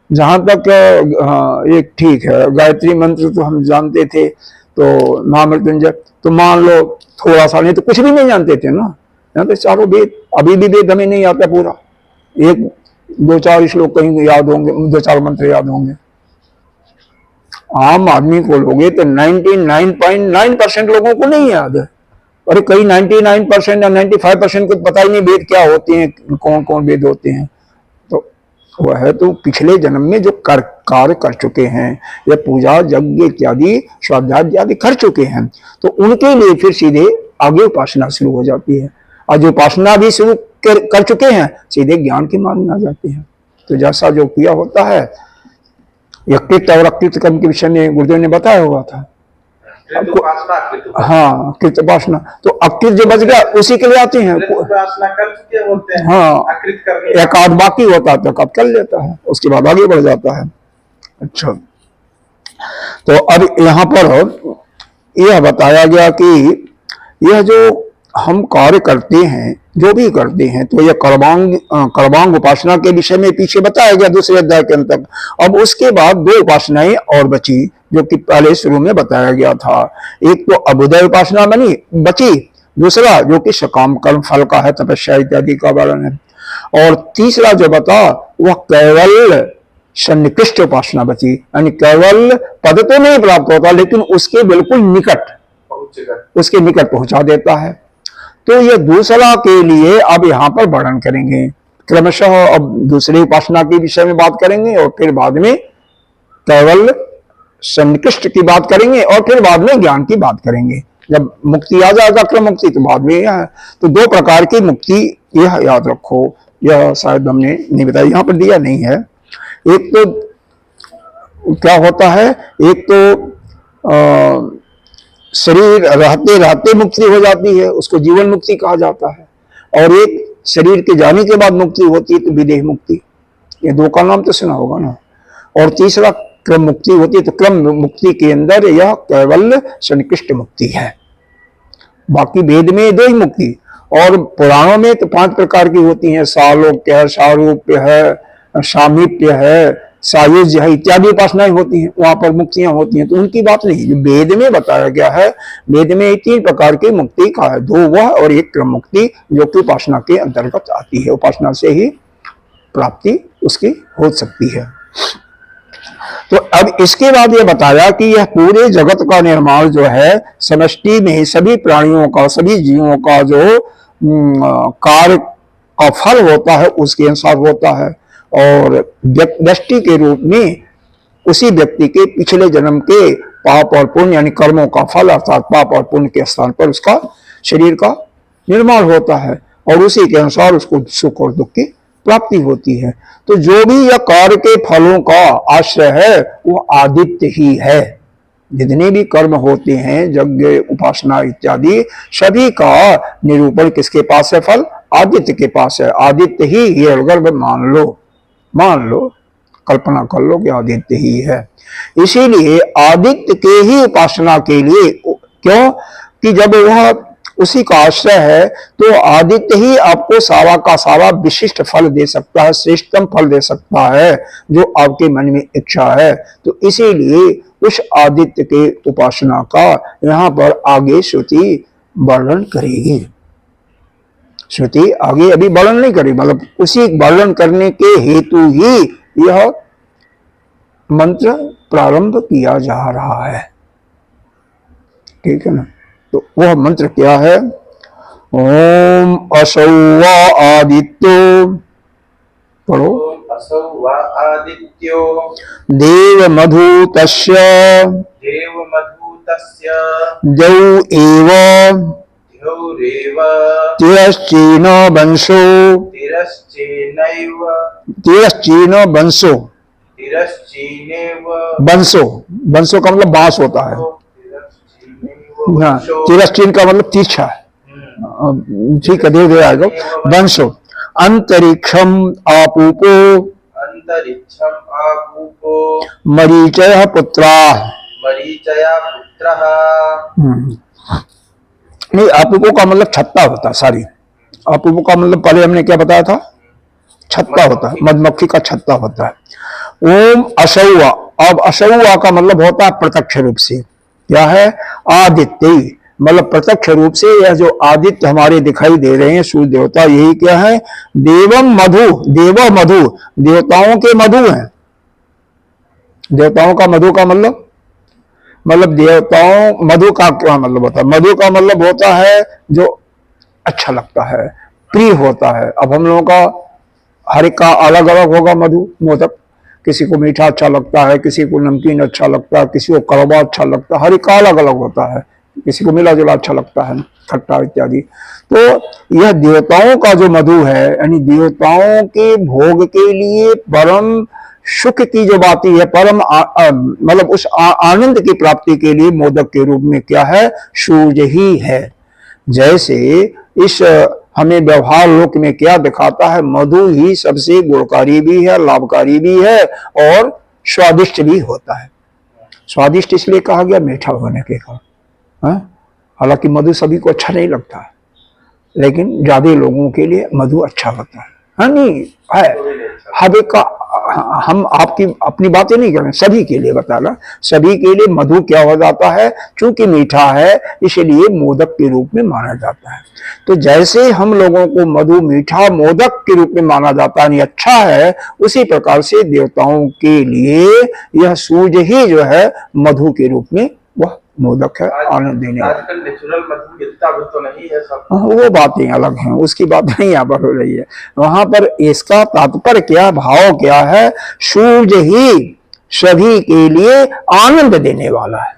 जहां तक ये ठीक है, गायत्री मंत्र तो हम जानते थे, तो महामृत्युंजय तो मान लो थोड़ा सा, नहीं तो कुछ भी नहीं जानते थे ना। यहाँ तो चारों वेद, अभी भी वेद हमें नहीं आता पूरा, एक 2-4 श्लोक कहीं याद होंगे, 2-4 मंत्र याद होंगे। आम आदमी को लोगे तो 99.9% लोगों को नहीं याद है, और कई 99% या 95% को पता ही नहीं वेद क्या होते हैं, कौन कौन वेद होते हैं। तो वह तो पिछले जन्म में जो कार्य कर चुके हैं, या पूजा यज्ञ इत्यादि स्वाध्याय इत्यादि कर चुके हैं, तो उनके लिए फिर सीधे आगे उपासना शुरू हो जाती है। और जो उपासना भी शुरू कर चुके हैं, सीधे ज्ञान के मार्ग में आ जाते हैं। तो जैसा जो किया होता है, कृत और अकृत कर्म के विषय में गुरुदेव ने बताया हुआ था। हाँ, कृत उपासना, तो अकृत जो बच गया उसी के लिए आते हैं। उपासना कर चुके होते हैं, हाँ, अकृत करने एक आध बाकी होता है तो कब कर लेता है, उसके बाद आगे बढ़ जाता है। अच्छा, तो अब यहाँ पर यह बताया गया कि यह जो हम कार्य करते हैं, जो भी करते हैं, तो यह कर्मांग उपासना के विषय में पीछे बताया गया दूसरे अध्याय के अंत तक। अब उसके बाद 2 उपासनाएं और बची, जो कि पहले शुरू में बताया गया था। एक तो अभ्युदय उपासना बची, दूसरा जो कि सकाम कर्म फल का है, तपस्या इत्यादि का वर्णन है, और तीसरा जो बता वह केवल सन्निकृष्ट उपासना बची, यानी केवल पद तो नहीं प्राप्त होता, लेकिन उसके बिल्कुल निकट, उसके निकट पहुंचा देता है। तो ये दूसरा के लिए अब यहाँ पर वर्णन करेंगे क्रमशः। अब दूसरी उपासना के विषय में बात करेंगे, और फिर बाद में केवल सन्निकृष्ट की बात करेंगे, और फिर बाद में ज्ञान की बात करेंगे। जब मुक्ति आ जाएगा, क्रम मुक्ति, तो बाद में यह है। तो 2 प्रकार की मुक्ति, यह याद रखो, यह शायद हमने नहीं बताया, यहाँ पर दिया नहीं है। एक तो क्या होता है, एक तो शरीर रहते रहते मुक्ति हो जाती है, उसको जीवन मुक्ति कहा जाता है, और एक शरीर के जाने के बाद मुक्ति होती है, तो विदेह मुक्ति। ये 2 का नाम तो सुना होगा ना। और तीसरा क्रम मुक्ति होती है, तो क्रम मुक्ति के अंदर यह केवल सन्निकृष्ट मुक्ति है। बाकी वेद में 2 ही मुक्ति, और पुराणों में तो 5 प्रकार की होती हैं, सालोक्य है, सारूप्य है, सामीप्य है, सायुज्य है, इत्यादि उपासनाएं होती हैं, वहां पर मुक्तियां होती हैं। तो उनकी बात नहीं, जो वेद में बताया गया है, वेद में 3 प्रकार की मुक्ति का है, 2 वह और 1 क्रम मुक्ति, जो कि उपासना के अंतर्गत आती है। उपासना से ही प्राप्ति उसकी हो सकती है। तो अब इसके बाद यह बताया कि यह पूरे जगत का निर्माण जो है, समष्टि में सभी प्राणियों का, सभी जीवों का जो कार्य का फल होता है, उसके अनुसार होता है, और व्यष्टि के रूप में उसी व्यक्ति के पिछले जन्म के पाप और पुण्य, यानी कर्मों का फल, अर्थात पाप और पुण्य के स्थान पर उसका शरीर का निर्माण होता है, और उसी के अनुसार उसको सुख और दुख की प्राप्ति होती है। तो जो भी यह कार्य के फलों का आश्रय है, वो आदित्य ही है। जितने भी कर्म होते हैं, यज्ञ, उपासना इत्यादि, सभी का निरूपण किसके पास है? फल आदित्य के पास है। आदित्य ही ये अगर मान लो, कल्पना कर लो कि आदित्य ही है। इसीलिए आदित्य के ही उपासना के लिए, क्यों कि जब वह उसी का आश्रय है, तो आदित्य ही आपको सारा का सारा विशिष्ट फल दे सकता है, श्रेष्ठतम फल दे सकता है, जो आपके मन में इच्छा है। तो इसीलिए उस आदित्य के उपासना का यहाँ पर आगे श्रुति वर्णन करेगी। श्रुति आगे अभी वर्णन नहीं करेगी, मतलब उसी वर्णन करने के हेतु ही यह मंत्र प्रारंभ किया जा रहा है। ठीक है ना? तो वह मंत्र क्या है? ओम असौ वा आदित्यो, पढ़ो, असौ वा आदित्यो देवमधुतस्य द्यौ एव तिरश्चीन वंशो वंशो का मतलब बांस होता है। हाँ, तिरश्चीन का मतलब तीर्छा। ठीक है, धीरे धीरे आएगा। वंशो अंतरिक्षम आपूपो मरीचय पुत्रा। नहीं, आपूपो का मतलब छत्ता होता है, सारी अपूर्व का मतलब पहले हमने क्या बताया था, छत्ता होता है, मधुमक्खी का छत्ता होता है। ओम असौआ, अब असौआ का मतलब होता है प्रत्यक्ष रूप से, क्या है, आदित्य, मतलब प्रत्यक्ष रूप से यह जो आदित्य हमारे दिखाई दे रहे हैं सूर्य देवता, यही क्या है, देवम मधु, देव मधु, देवताओं के मधु हैं। देवताओं का मधु का मतलब देवताओं, मधु का क्या मतलब होता है, मधु का मतलब होता है जो अच्छा लगता है, प्रिय होता है। अब हम लोगों का हर एक का अलग अलग होगा मधु, मोदक, किसी को मीठा अच्छा लगता है, किसी को नमकीन अच्छा लगता है, किसी को कड़वा अच्छा लगता है, हर एक का अलग अलग होता है, किसी को मिला जुला अच्छा लगता है, खट्टा इत्यादि। तो यह देवताओं का जो मधु है, यानी देवताओं के भोग के लिए परम सुख की जो बात है, परम मतलब उस आनंद की प्राप्ति के लिए मोदक के रूप में क्या है, सूर्य ही है। जैसे इस हमें व्यवहार लोक में क्या दिखाता है, मधु ही सबसे गुणकारी भी है, लाभकारी भी है और स्वादिष्ट भी होता है। स्वादिष्ट इसलिए कहा गया मीठा होने के कारण। हालांकि मधु सभी को अच्छा नहीं लगता है, लेकिन ज्यादा लोगों के लिए मधु अच्छा होता है। हाँ, नहीं है, हर एक का, हम आपकी अपनी बातें नहीं कर रहे, सभी के लिए बता रहा, सभी के लिए मधु क्या हो जाता है, चूंकि मीठा है इसलिए मोदक के रूप में माना जाता है। तो जैसे हम लोगों को मधु मीठा मोदक के रूप में माना जाता है, अच्छा है, उसी प्रकार से देवताओं के लिए यह सूर्य ही जो है मधु के रूप में वह मोदक है, आनंद देने वाला। आजकल नेचुरल मधु मिलता भी तो नहीं है सब। वो बातें अलग हैं, उसकी बात नहीं यहाँ पर हो रही है। वहां पर इसका तात्पर्य क्या, भाव क्या है, सूर्य ही सभी के लिए आनंद देने वाला है।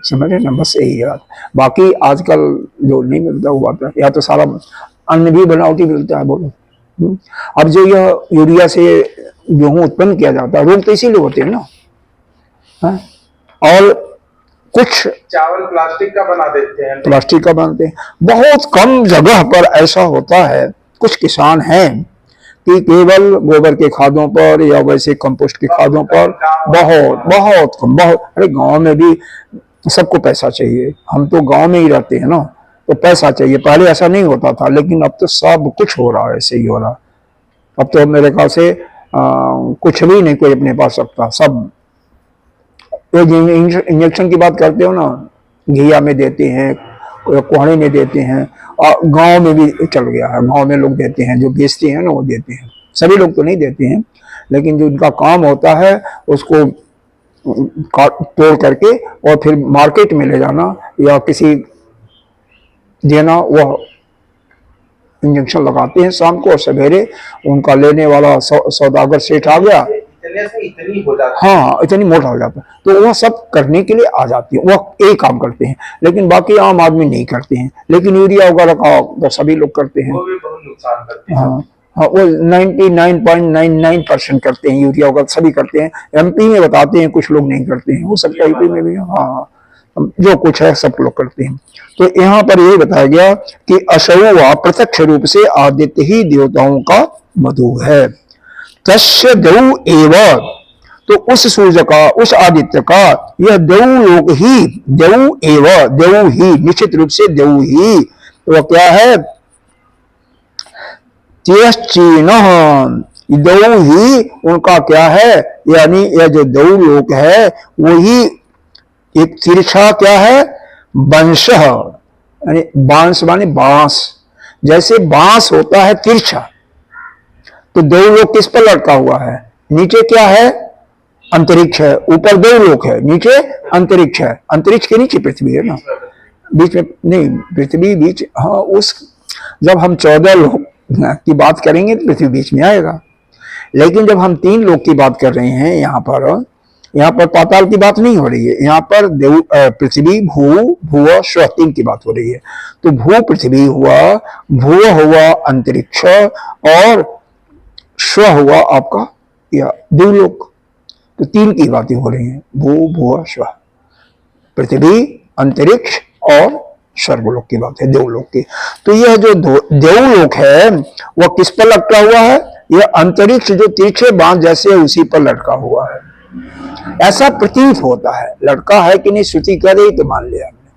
समझ रहे ना, बस यही है। बाकी आजकल जो नहीं मिलता वो बात है, या तो सारा अन्न भी बनावटी मिलता है, बोलो। अब जो यह यूरिया से गेहूं उत्पन्न किया जाता है, रोग तो इसीलिए होते हैं ना। हाँ? और कुछ चावल प्लास्टिक का बना देते हैं, प्लास्टिक का बनाते हैं। बहुत कम जगह पर ऐसा होता है, कुछ किसान हैं कि केवल गोबर के खादों पर या वैसे कंपोस्ट की खादों पर, बहुत बहुत कम, बहुत। अरे गांव में भी सबको पैसा चाहिए, हम तो गांव में ही रहते हैं ना, तो पैसा चाहिए। पहले ऐसा नहीं होता था, लेकिन अब तो सब कुछ हो रहा है, ऐसे ही हो रहा। अब तो मेरे ख्याल से कुछ भी नहीं कोई अपने पास रखता, सब इंजेक्शन की बात करते हो ना, घिया में देते हैं, कोहड़े में देते हैं, और गांव में भी चल गया है, गांव में लोग देते हैं, जो बेचते हैं ना वो देते हैं। सभी लोग तो नहीं देते हैं, लेकिन जो उनका काम होता है उसको तोड़ करके और फिर मार्केट में ले जाना या किसी देना, वह इंजेक्शन लगाते हैं शाम को, और सवेरे उनका लेने वाला सौदागर सेठ आ गया, इतनी हो जाती है। हाँ, इतनी मोटा हो जाता है, तो वह सब करने के लिए आ जाती है, वह एक काम करते हैं, लेकिन बाकी आम आदमी नहीं करते हैं। लेकिन यूरिया वगैरह का तो सभी लोग करते हैं, वो भी बहुत नुकसान करते हैं। हाँ हाँ, वो 99.99% करते हैं, यूरिया वगैरह सभी करते हैं। एमपी में बताते हैं कुछ लोग नहीं करते हैं, वो सब यूपी में भी, हाँ, जो कुछ है सब लोग करते हैं। तो यहाँ पर यही बताया गया कि असौवा प्रत्यक्ष रूप से आदित्य ही देवताओं का मधु है। तस्य देव एव, तो उस सूर्य का, उस आदित्य का, यह देव लोक ही, देव एव, देव ही, निश्चित रूप से देव ही, तो क्या है, चीन, देव ही उनका क्या है, यानी यह जो देव लोक है वही एक तिरछा क्या है, वंश, यानी बांस माने बांस, जैसे बांस होता है तिरछा, तो देवलोक किस पर लटका हुआ है, नीचे क्या है, अंतरिक्ष है, ऊपर देवलोक है, नीचे अंतरिक्ष है, अंतरिक्ष के नीचे पृथ्वी है ना, बीच में नहीं, पृथ्वी बीच, हाँ, उस जब हम 14 लोक की बात करेंगे तो पृथ्वी बीच में आएगा। लेकिन जब हम 3 लोक की बात कर रहे हैं, यहाँ पर पाताल की बात नहीं हो रही है, यहाँ पर देव, पृथ्वी, भूव स्व 3 की बात हो रही है। तो भू पृथ्वी हुआ, भूव हुआ अंतरिक्ष, और स्व हुआ आपका या देवलोक। तो 3 की बातें हो रही हैं, भू भुव स्व, पृथ्वी, अंतरिक्ष और स्वर्गलोक की बात है, देवलोक की। तो यह जो देवलोक है वह किस पर लटका हुआ है, यह अंतरिक्ष जो तिरछे बांस जैसे है उसी पर लटका हुआ है, ऐसा प्रतीत होता है। लटका है कि नहीं, श्रुति कह रही तो मान लिया हमने,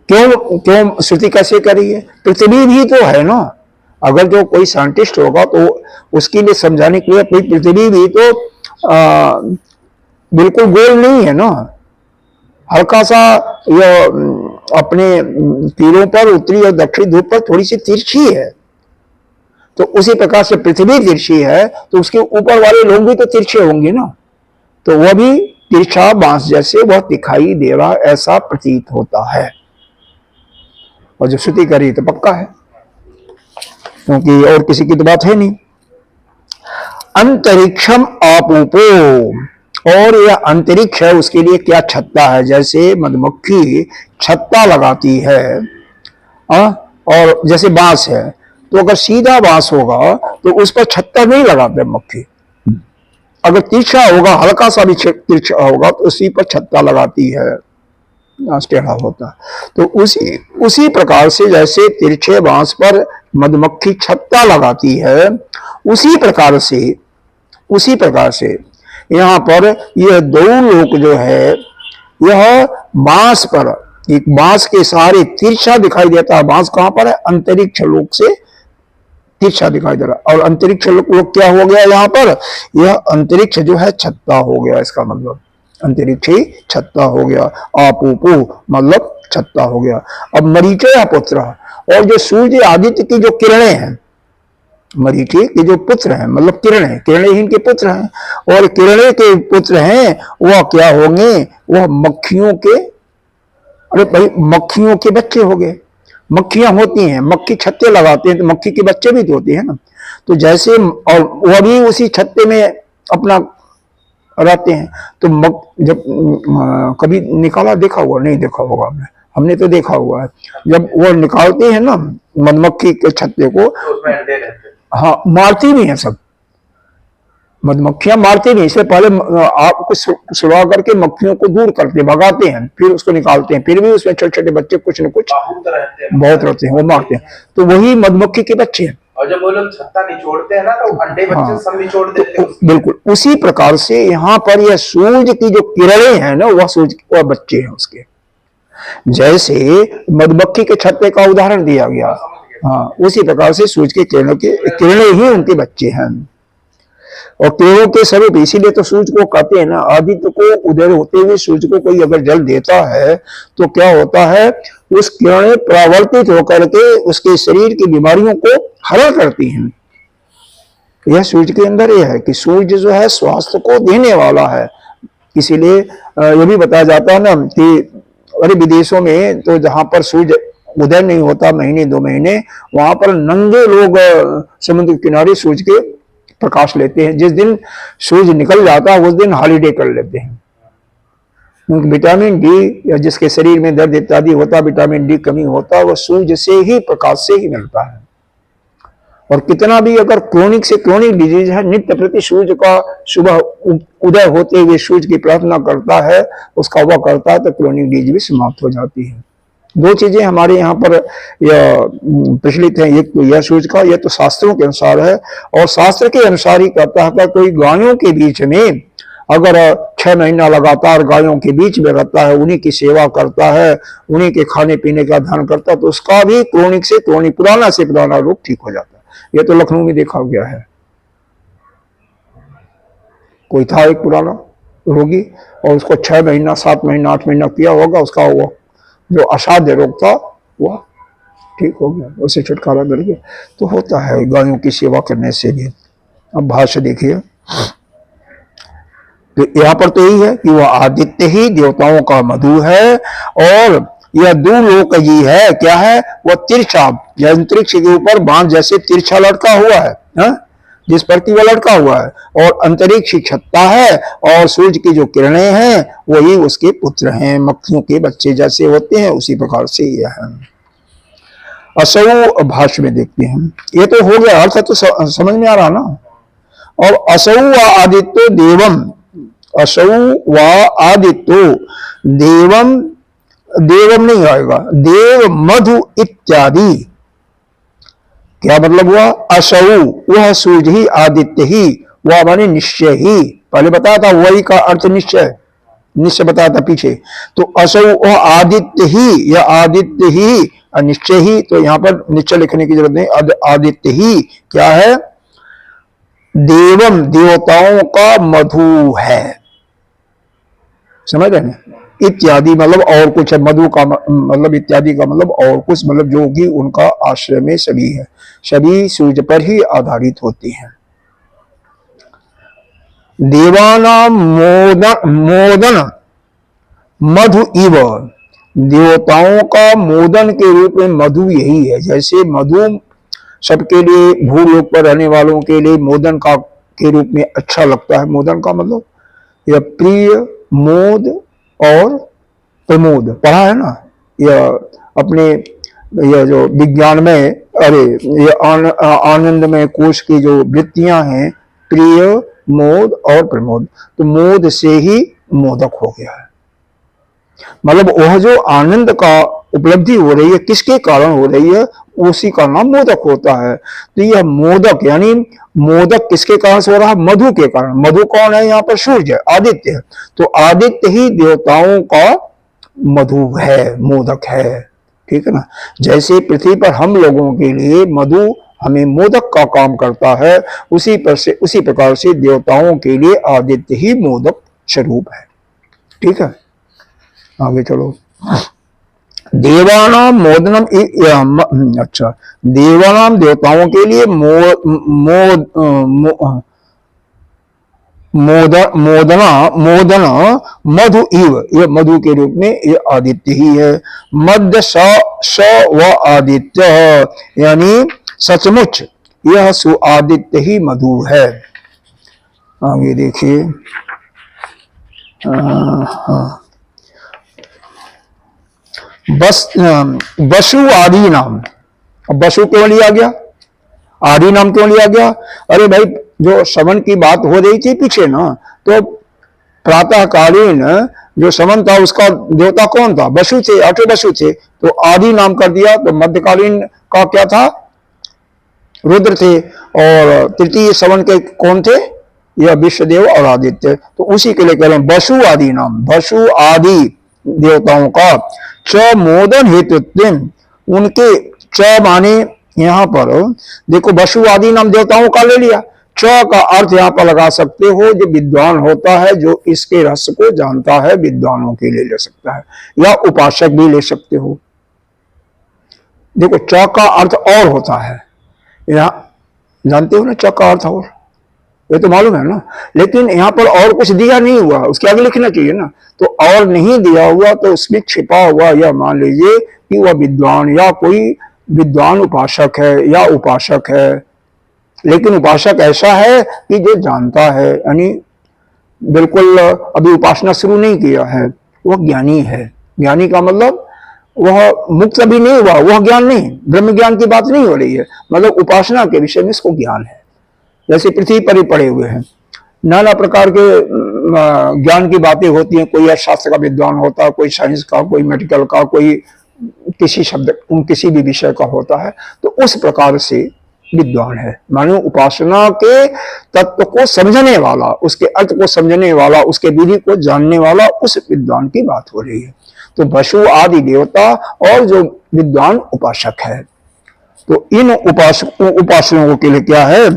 क्यों क्यों श्रुति कैसे करी है? पृथ्वी भी तो है ना। अगर जो कोई साइंटिस्ट होगा तो उसके लिए समझाने के लिए पृथ्वी भी तो बिल्कुल गोल नहीं है ना, हल्का सा ये अपने तीरों पर उत्तरी और दक्षिणी ध्रुव पर थोड़ी सी तिरछी है। तो उसी प्रकार से पृथ्वी तिरछी है तो उसके ऊपर वाले लोग भी तो तिरछे होंगे ना, तो वह भी तिरछा बांस जैसे वह दिखाई दे रहा, ऐसा प्रतीत होता है। और जो श्रुति करी तो पक्का है, क्योंकि और किसी की तो बात है नहीं। अंतरिक्षम आपूपो, और यह अंतरिक्ष है उसके लिए क्या छत्ता है, जैसे मधुमक्खी छत्ता लगाती है। और जैसे बांस है तो अगर सीधा बांस होगा तो उस पर छत्ता नहीं लगाते मक्खी, अगर तिरछा होगा, हल्का सा भी तिरछा होगा तो उसी पर छत्ता लगाती है, टेढ़ा होता। तो उसी प्रकार से जैसे तिरछे बांस पर मधुमक्खी छत्ता लगाती है, उसी प्रकार से यहाँ पर यह दो लोक जो है, यह बांस पर, एक बांस के सहारे तिरछा दिखाई देता है। बांस कहां पर है? अंतरिक्ष लोक से तिरछा दिखाई दे रहा। और अंतरिक्ष लोक क्या हो गया यहाँ पर? यह अंतरिक्ष जो है छत्ता हो गया, इसका मतलब अंतरिक्ष ही छत्ता हो गया। आपूपू मतलब छत्ता हो गया। अब मरीचया पुत्र, और जो सूर्य आदित्य की जो किरणें हैं, मरीचि के जो पुत्र हैं, मतलब किरणें ही इनके पुत्र हैं, और किरणें के पुत्र हैं वह क्या होंगे? वह मक्खियों के, अरे भाई मक्खियों के बच्चे हो गए। मक्खियां होती हैं, मक्खी छत्ते लगाते हैं तो मक्खी के बच्चे भी तो होते हैं ना। तो जैसे, और वह भी उसी छत्ते में अपना रहते हैं। तो जब कभी निकाला देखा हुआ? नहीं देखा होगा हमने तो देखा हुआ है। जब वो निकालते हैं ना मधुमक्खी के छत्ते को, हाँ मारती भी हैं सब मधुमक्खियां, मारती नहीं, इससे पहले आपको सुलगा करके मक्खियों को दूर करते, भगाते हैं, फिर उसको निकालते हैं। फिर भी उसमें छोटे छोटे बच्चे कुछ न कुछ बहुत रहते हैं, वो मारते हैं। तो वही मधुमक्खी के बच्चे हैं। और जब वो लोग छत्ता निचोड़ते हैं ना तो अंडे बच्चे सब निचोड़ देते हैं। बिल्कुल उसी प्रकार से यहाँ पर यह सूर्य की जो किरणें हैं ना, वह बच्चे हैं उसके। जैसे मधुमक्खी के छत्ते का उदाहरण दिया गया, हाँ उसी प्रकार से सूर्य की किरणें ही उनके बच्चे हैं। और किरणों के स्वरूप, इसीलिए तो सूर्य को कहते हैं ना, आदित्य को उदय होते हुए सूर्य को कोई अगर जल देता है तो क्या होता है? उस किरणें परावर्तित होकर के उसके शरीर की बीमारियों को हरण करती हैं। यह सूर्य के अंदर यह है कि सूर्य जो है स्वास्थ्य को देने वाला है। इसीलिए यह भी बताया जाता है ना कि अरे विदेशों में तो जहां पर सूर्य उदय नहीं होता महीने 2 महीने, वहां पर नंगे लोग समुद्र किनारे सूर्य के प्रकाश लेते हैं। जिस दिन सूर्य निकल जाता है उस दिन हॉलीडे कर लेते हैं, क्योंकि विटामिन डी या जिसके शरीर में दर्द इत्यादि होता, विटामिन डी कमी होता है, वह सूर्य से ही, प्रकाश से ही मिलता है। और कितना भी अगर क्रोनिक से क्रोनिक डिजीज है, नित्य प्रति सूर्य का सुबह उदय होते हुए सूर्य की प्रार्थना करता है, उसका वह करता है, तो क्रोनिक डिजीज भी समाप्त हो जाती है। 2 चीजें हमारे यहाँ पर प्रचलित हैं। एक तो यह सूर्य का, यह तो शास्त्रों के अनुसार है, और शास्त्र के अनुसार ही कहता है कोई गायों के बीच में अगर 6 महीना लगातार गायों के बीच में रहता है, उन्हीं की सेवा करता है, उन्हीं के खाने पीने का ध्यान करता है, तो उसका भी क्रोनिक से क्रोनिक, पुराना से पुराना रोग ठीक हो जाता है। यह तो लखनऊ में देखा गया है। कोई था एक पुराना रोगी और उसको 6 महीना 7 महीना 8 महीना किया होगा, उसका वो जो असाध्य रोग था वह ठीक हो गया, उससे छुटकारा मिल गया। तो होता है गायों की सेवा करने से भी। अब भाष्य देखिए, तो यहाँ पर तो यही है कि वह आदित्य ही देवताओं का मधु है, और यह दूलोक जी है। क्या है? वह तिरछा, अंतरिक्ष के ऊपर बांस जैसे तिरछा लटका हुआ है, जिस पर की वह लटका हुआ है, और अंतरिक्ष छत्ता है, और सूर्य की जो किरणें हैं वही उसके पुत्र हैं, मक्खियों के बच्चे जैसे होते हैं, उसी प्रकार से यह है। असौ भाष्य में देखते हैं, ये तो हो गया अर्थ, तो समझ में आ रहा ना। और असौ व आदित्यो देवम, असौ व आदित्यो देवम, देवम नहीं आएगा, देव मधु इत्यादि। क्या मतलब हुआ? असौ वह सूर्य ही, आदित्य ही, वह माने निश्चय ही। पहले बताया था वही का अर्थ निश्चय, निश्चय बताया था पीछे। तो असौ वह आदित्य ही या आदित्य ही निश्चय ही, तो यहां पर निश्चय लिखने की जरूरत नहीं, आदित्य ही क्या है, देवम देवताओं का मधु है, समझ रहे हैं, इत्यादि मतलब और कुछ है, मधु का मतलब इत्यादि का मतलब और कुछ, मतलब जो कि उनका आश्रय में सभी है, सभी सूर्य पर ही आधारित होती हैं। देवानाम मोदन मोदन मधु इव, देवताओं का मोदन के रूप में मधु यही है। जैसे मधु सबके लिए, भूलोक पर रहने वालों के लिए मोदन का के रूप में अच्छा लगता है। मोदन का मतलब यह प्रिय, मोद और प्रमोद पढ़ा है ना, यह अपने यह जो विज्ञान में, अरे ये आनंदमय कोश की जो वृत्तियां हैं, प्रिय, मोद और प्रमोद, तो मोद से ही मोदक हो गया है। मतलब वह जो आनंद का उपलब्धि हो रही है, किसके कारण हो रही है, उसी का नाम मोदक होता है। तो यह मोदक यानी मोदक किसके कारण से हो रहा है, मधु के कारण। मधु कौन है यहाँ पर, सूर्य, आदित्य है। तो आदित्य ही देवताओं का मधु है, मोदक है, ठीक है ना। जैसे पृथ्वी पर हम लोगों के लिए मधु हमें मोदक का काम करता है, उसी प्रकार से देवताओं के लिए आदित्य ही मोदक स्वरूप है, ठीक है। आगे चलो। देवानाम मोदनम, अच्छा, देवानाम देवताओं के लिए मोदना मधु इव, ये मधु के रूप में ये आदित्य ही है। मध्य स व आदित्य, यानी सचमुच यह सुआदित्य ही मधु है। आगे देखिए, बसु आदि नाम, अब बसु क्यों लिया गया, आदि नाम क्यों लिया गया? अरे भाई, जो समन की बात हो रही थी पीछे ना, तो प्रातःकालीन जो समन था उसका देवता कौन था, बसु थे, 8 बसु थे, तो आदि नाम कर दिया। तो मध्यकालीन का क्या था, रुद्र थे, और तृतीय समन के कौन थे, यह विश्वदेव और आदित्य। तो उसी के लिए कह रहे हैं बसु आदि नाम, बसु आदि देवताओं का च मोदन हेतुत्व, उनके च माने यहां पर देखो, बसु आदि नाम देवताओं का ले लिया, च का अर्थ यहां पर लगा सकते हो जो विद्वान होता है, जो इसके रहस्य को जानता है, विद्वानों के लिए ले सकता है, या उपासक भी ले सकते हो। देखो च का अर्थ और होता है, यहां जानते हो ना च का अर्थ, और ये तो मालूम है ना, लेकिन यहां पर और कुछ दिया नहीं हुआ, उसके आगे लिखना चाहिए ना। तो और नहीं दिया हुआ तो उसमें छिपा हुआ, या मान लीजिए कि वह विद्वान या कोई विद्वान उपासक है या उपासक है, लेकिन उपासक ऐसा है कि जो जानता है, यानी बिल्कुल अभी उपासना शुरू नहीं किया है, वह ज्ञानी है। ज्ञानी का मतलब वह मुक्त अभी नहीं हुआ, वह ज्ञान नहीं, ब्रह्म ज्ञान की बात नहीं हो रही है, मतलब उपासना के विषय में इसको ज्ञान है। जैसे पृथ्वी पर ही पड़े हुए हैं, नाना प्रकार के ज्ञान की बातें होती हैं, कोई शास्त्र का विद्वान होता है, कोई साइंस का, कोई मेडिकल का, कोई किसी भी विषय का होता है, तो उस प्रकार से विद्वान है, मानो उपासना के तत्व को समझने वाला, उसके अर्थ को समझने वाला, उसके विधि को जानने वाला, उस विद्वान की बात हो रही है। तो बसु आदि देवता और जो विद्वान उपासक है, तो इन उपासकों के लिए क्या है,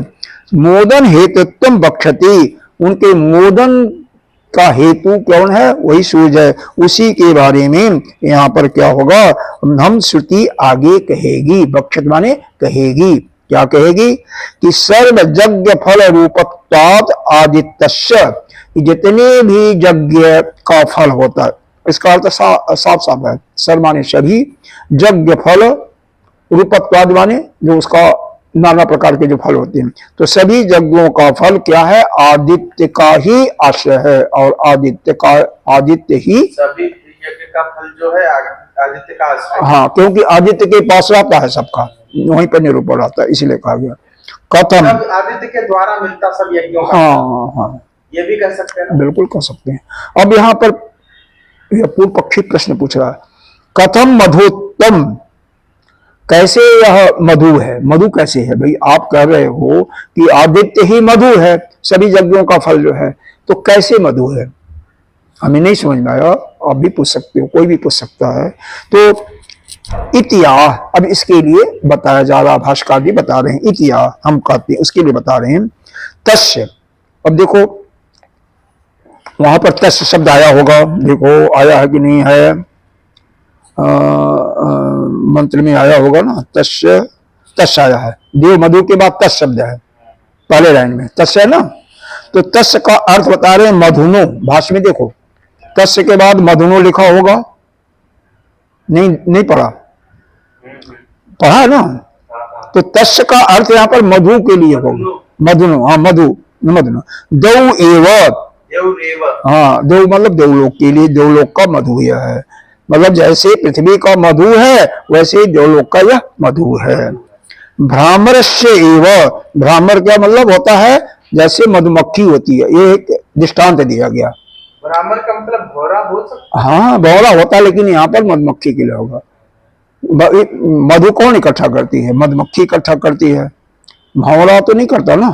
मोदन हेतुत्व बक्षति, उनके मोदन का हेतु कौन है, वही सूर्य है। उसी के बारे में यहाँ पर क्या होगा, हम श्रुति आगे कहेगी, बक्षत माने कहेगी, क्या कहेगी कि सर्व यज्ञ फल रूपत्वात् आदित्यस्य, जितने भी यज्ञ का फल होता है, इसका अर्थ साफ साफ है, सर्व माने सभी, यज्ञ फल, रूपत्वाद माने जो उसका नाना प्रकार के जो फल होते हैं, तो सभी यज्ञों का फल क्या है, आदित्य का ही आश्रय है, और आदित्य ही सभी यज्ञ का फल जो है आदित्य का आश्रय। हाँ, क्योंकि आदित्य के पास रहता है सबका, वहीं पर निरूपण रहता है, इसलिए कहा गया। कथम, आदित्य के द्वारा मिलता सब यज्ञों का। हाँ हाँ, ये भी कह सकते हैं ना? बिल्कुल कह सकते हैं। अब यहाँ पर यह पूर्व पक्षी प्रश्न पूछ रहा है, कथम मधुत्तम, कैसे यह मधु है, मधु कैसे है भाई, आप कह रहे हो कि आदित्य ही मधु है, सभी यज्ञों का फल जो है, तो कैसे मधु है? हमें नहीं समझ में आया, आप भी पूछ सकते हो, कोई भी पूछ सकता है। तो इतिया, अब इसके लिए बताया जा रहा, भाष्यकार भी बता रहे हैं, इतिया हम कहते हैं, उसके लिए बता रहे हैं। तस्य, अब देखो वहां पर तस्य शब्द आया होगा, देखो आया है कि नहीं है, मंत्र में आया होगा ना, तस्य, तस्य आया है, देव मधु के बाद तस् शब्द है पहले लाइन में, तस्य है ना। तो तस्य का अर्थ बता रहे हैं मधुनो, भाष्य में देखो तस्य के बाद मधुनो लिखा होगा, नहीं नहीं पढ़ा, पढ़ा है ना। तो तस्य का अर्थ यहाँ पर मधु के लिए होगा, मधुनो, हाँ मधु, मधुनो, दौ एव, हाँ दो मतलब देवलोक के लिए, देवलोक का मधु यह है, मतलब जैसे पृथ्वी का मधु है वैसे देवलोक का यह मधु है। भ्रामरस्य एव, भ्रामर क्या मतलब होता है, जैसे मधुमक्खी होती है, ये एक दृष्टांत दिया गया। भ्रामर का मतलब भौरा बोल सकते, हाँ भौरा होता है, लेकिन यहाँ पर मधुमक्खी के लिए होगा। मधु कौन इकट्ठा करती है, मधुमक्खी इकट्ठा करती है, भौरा तो नहीं करता ना,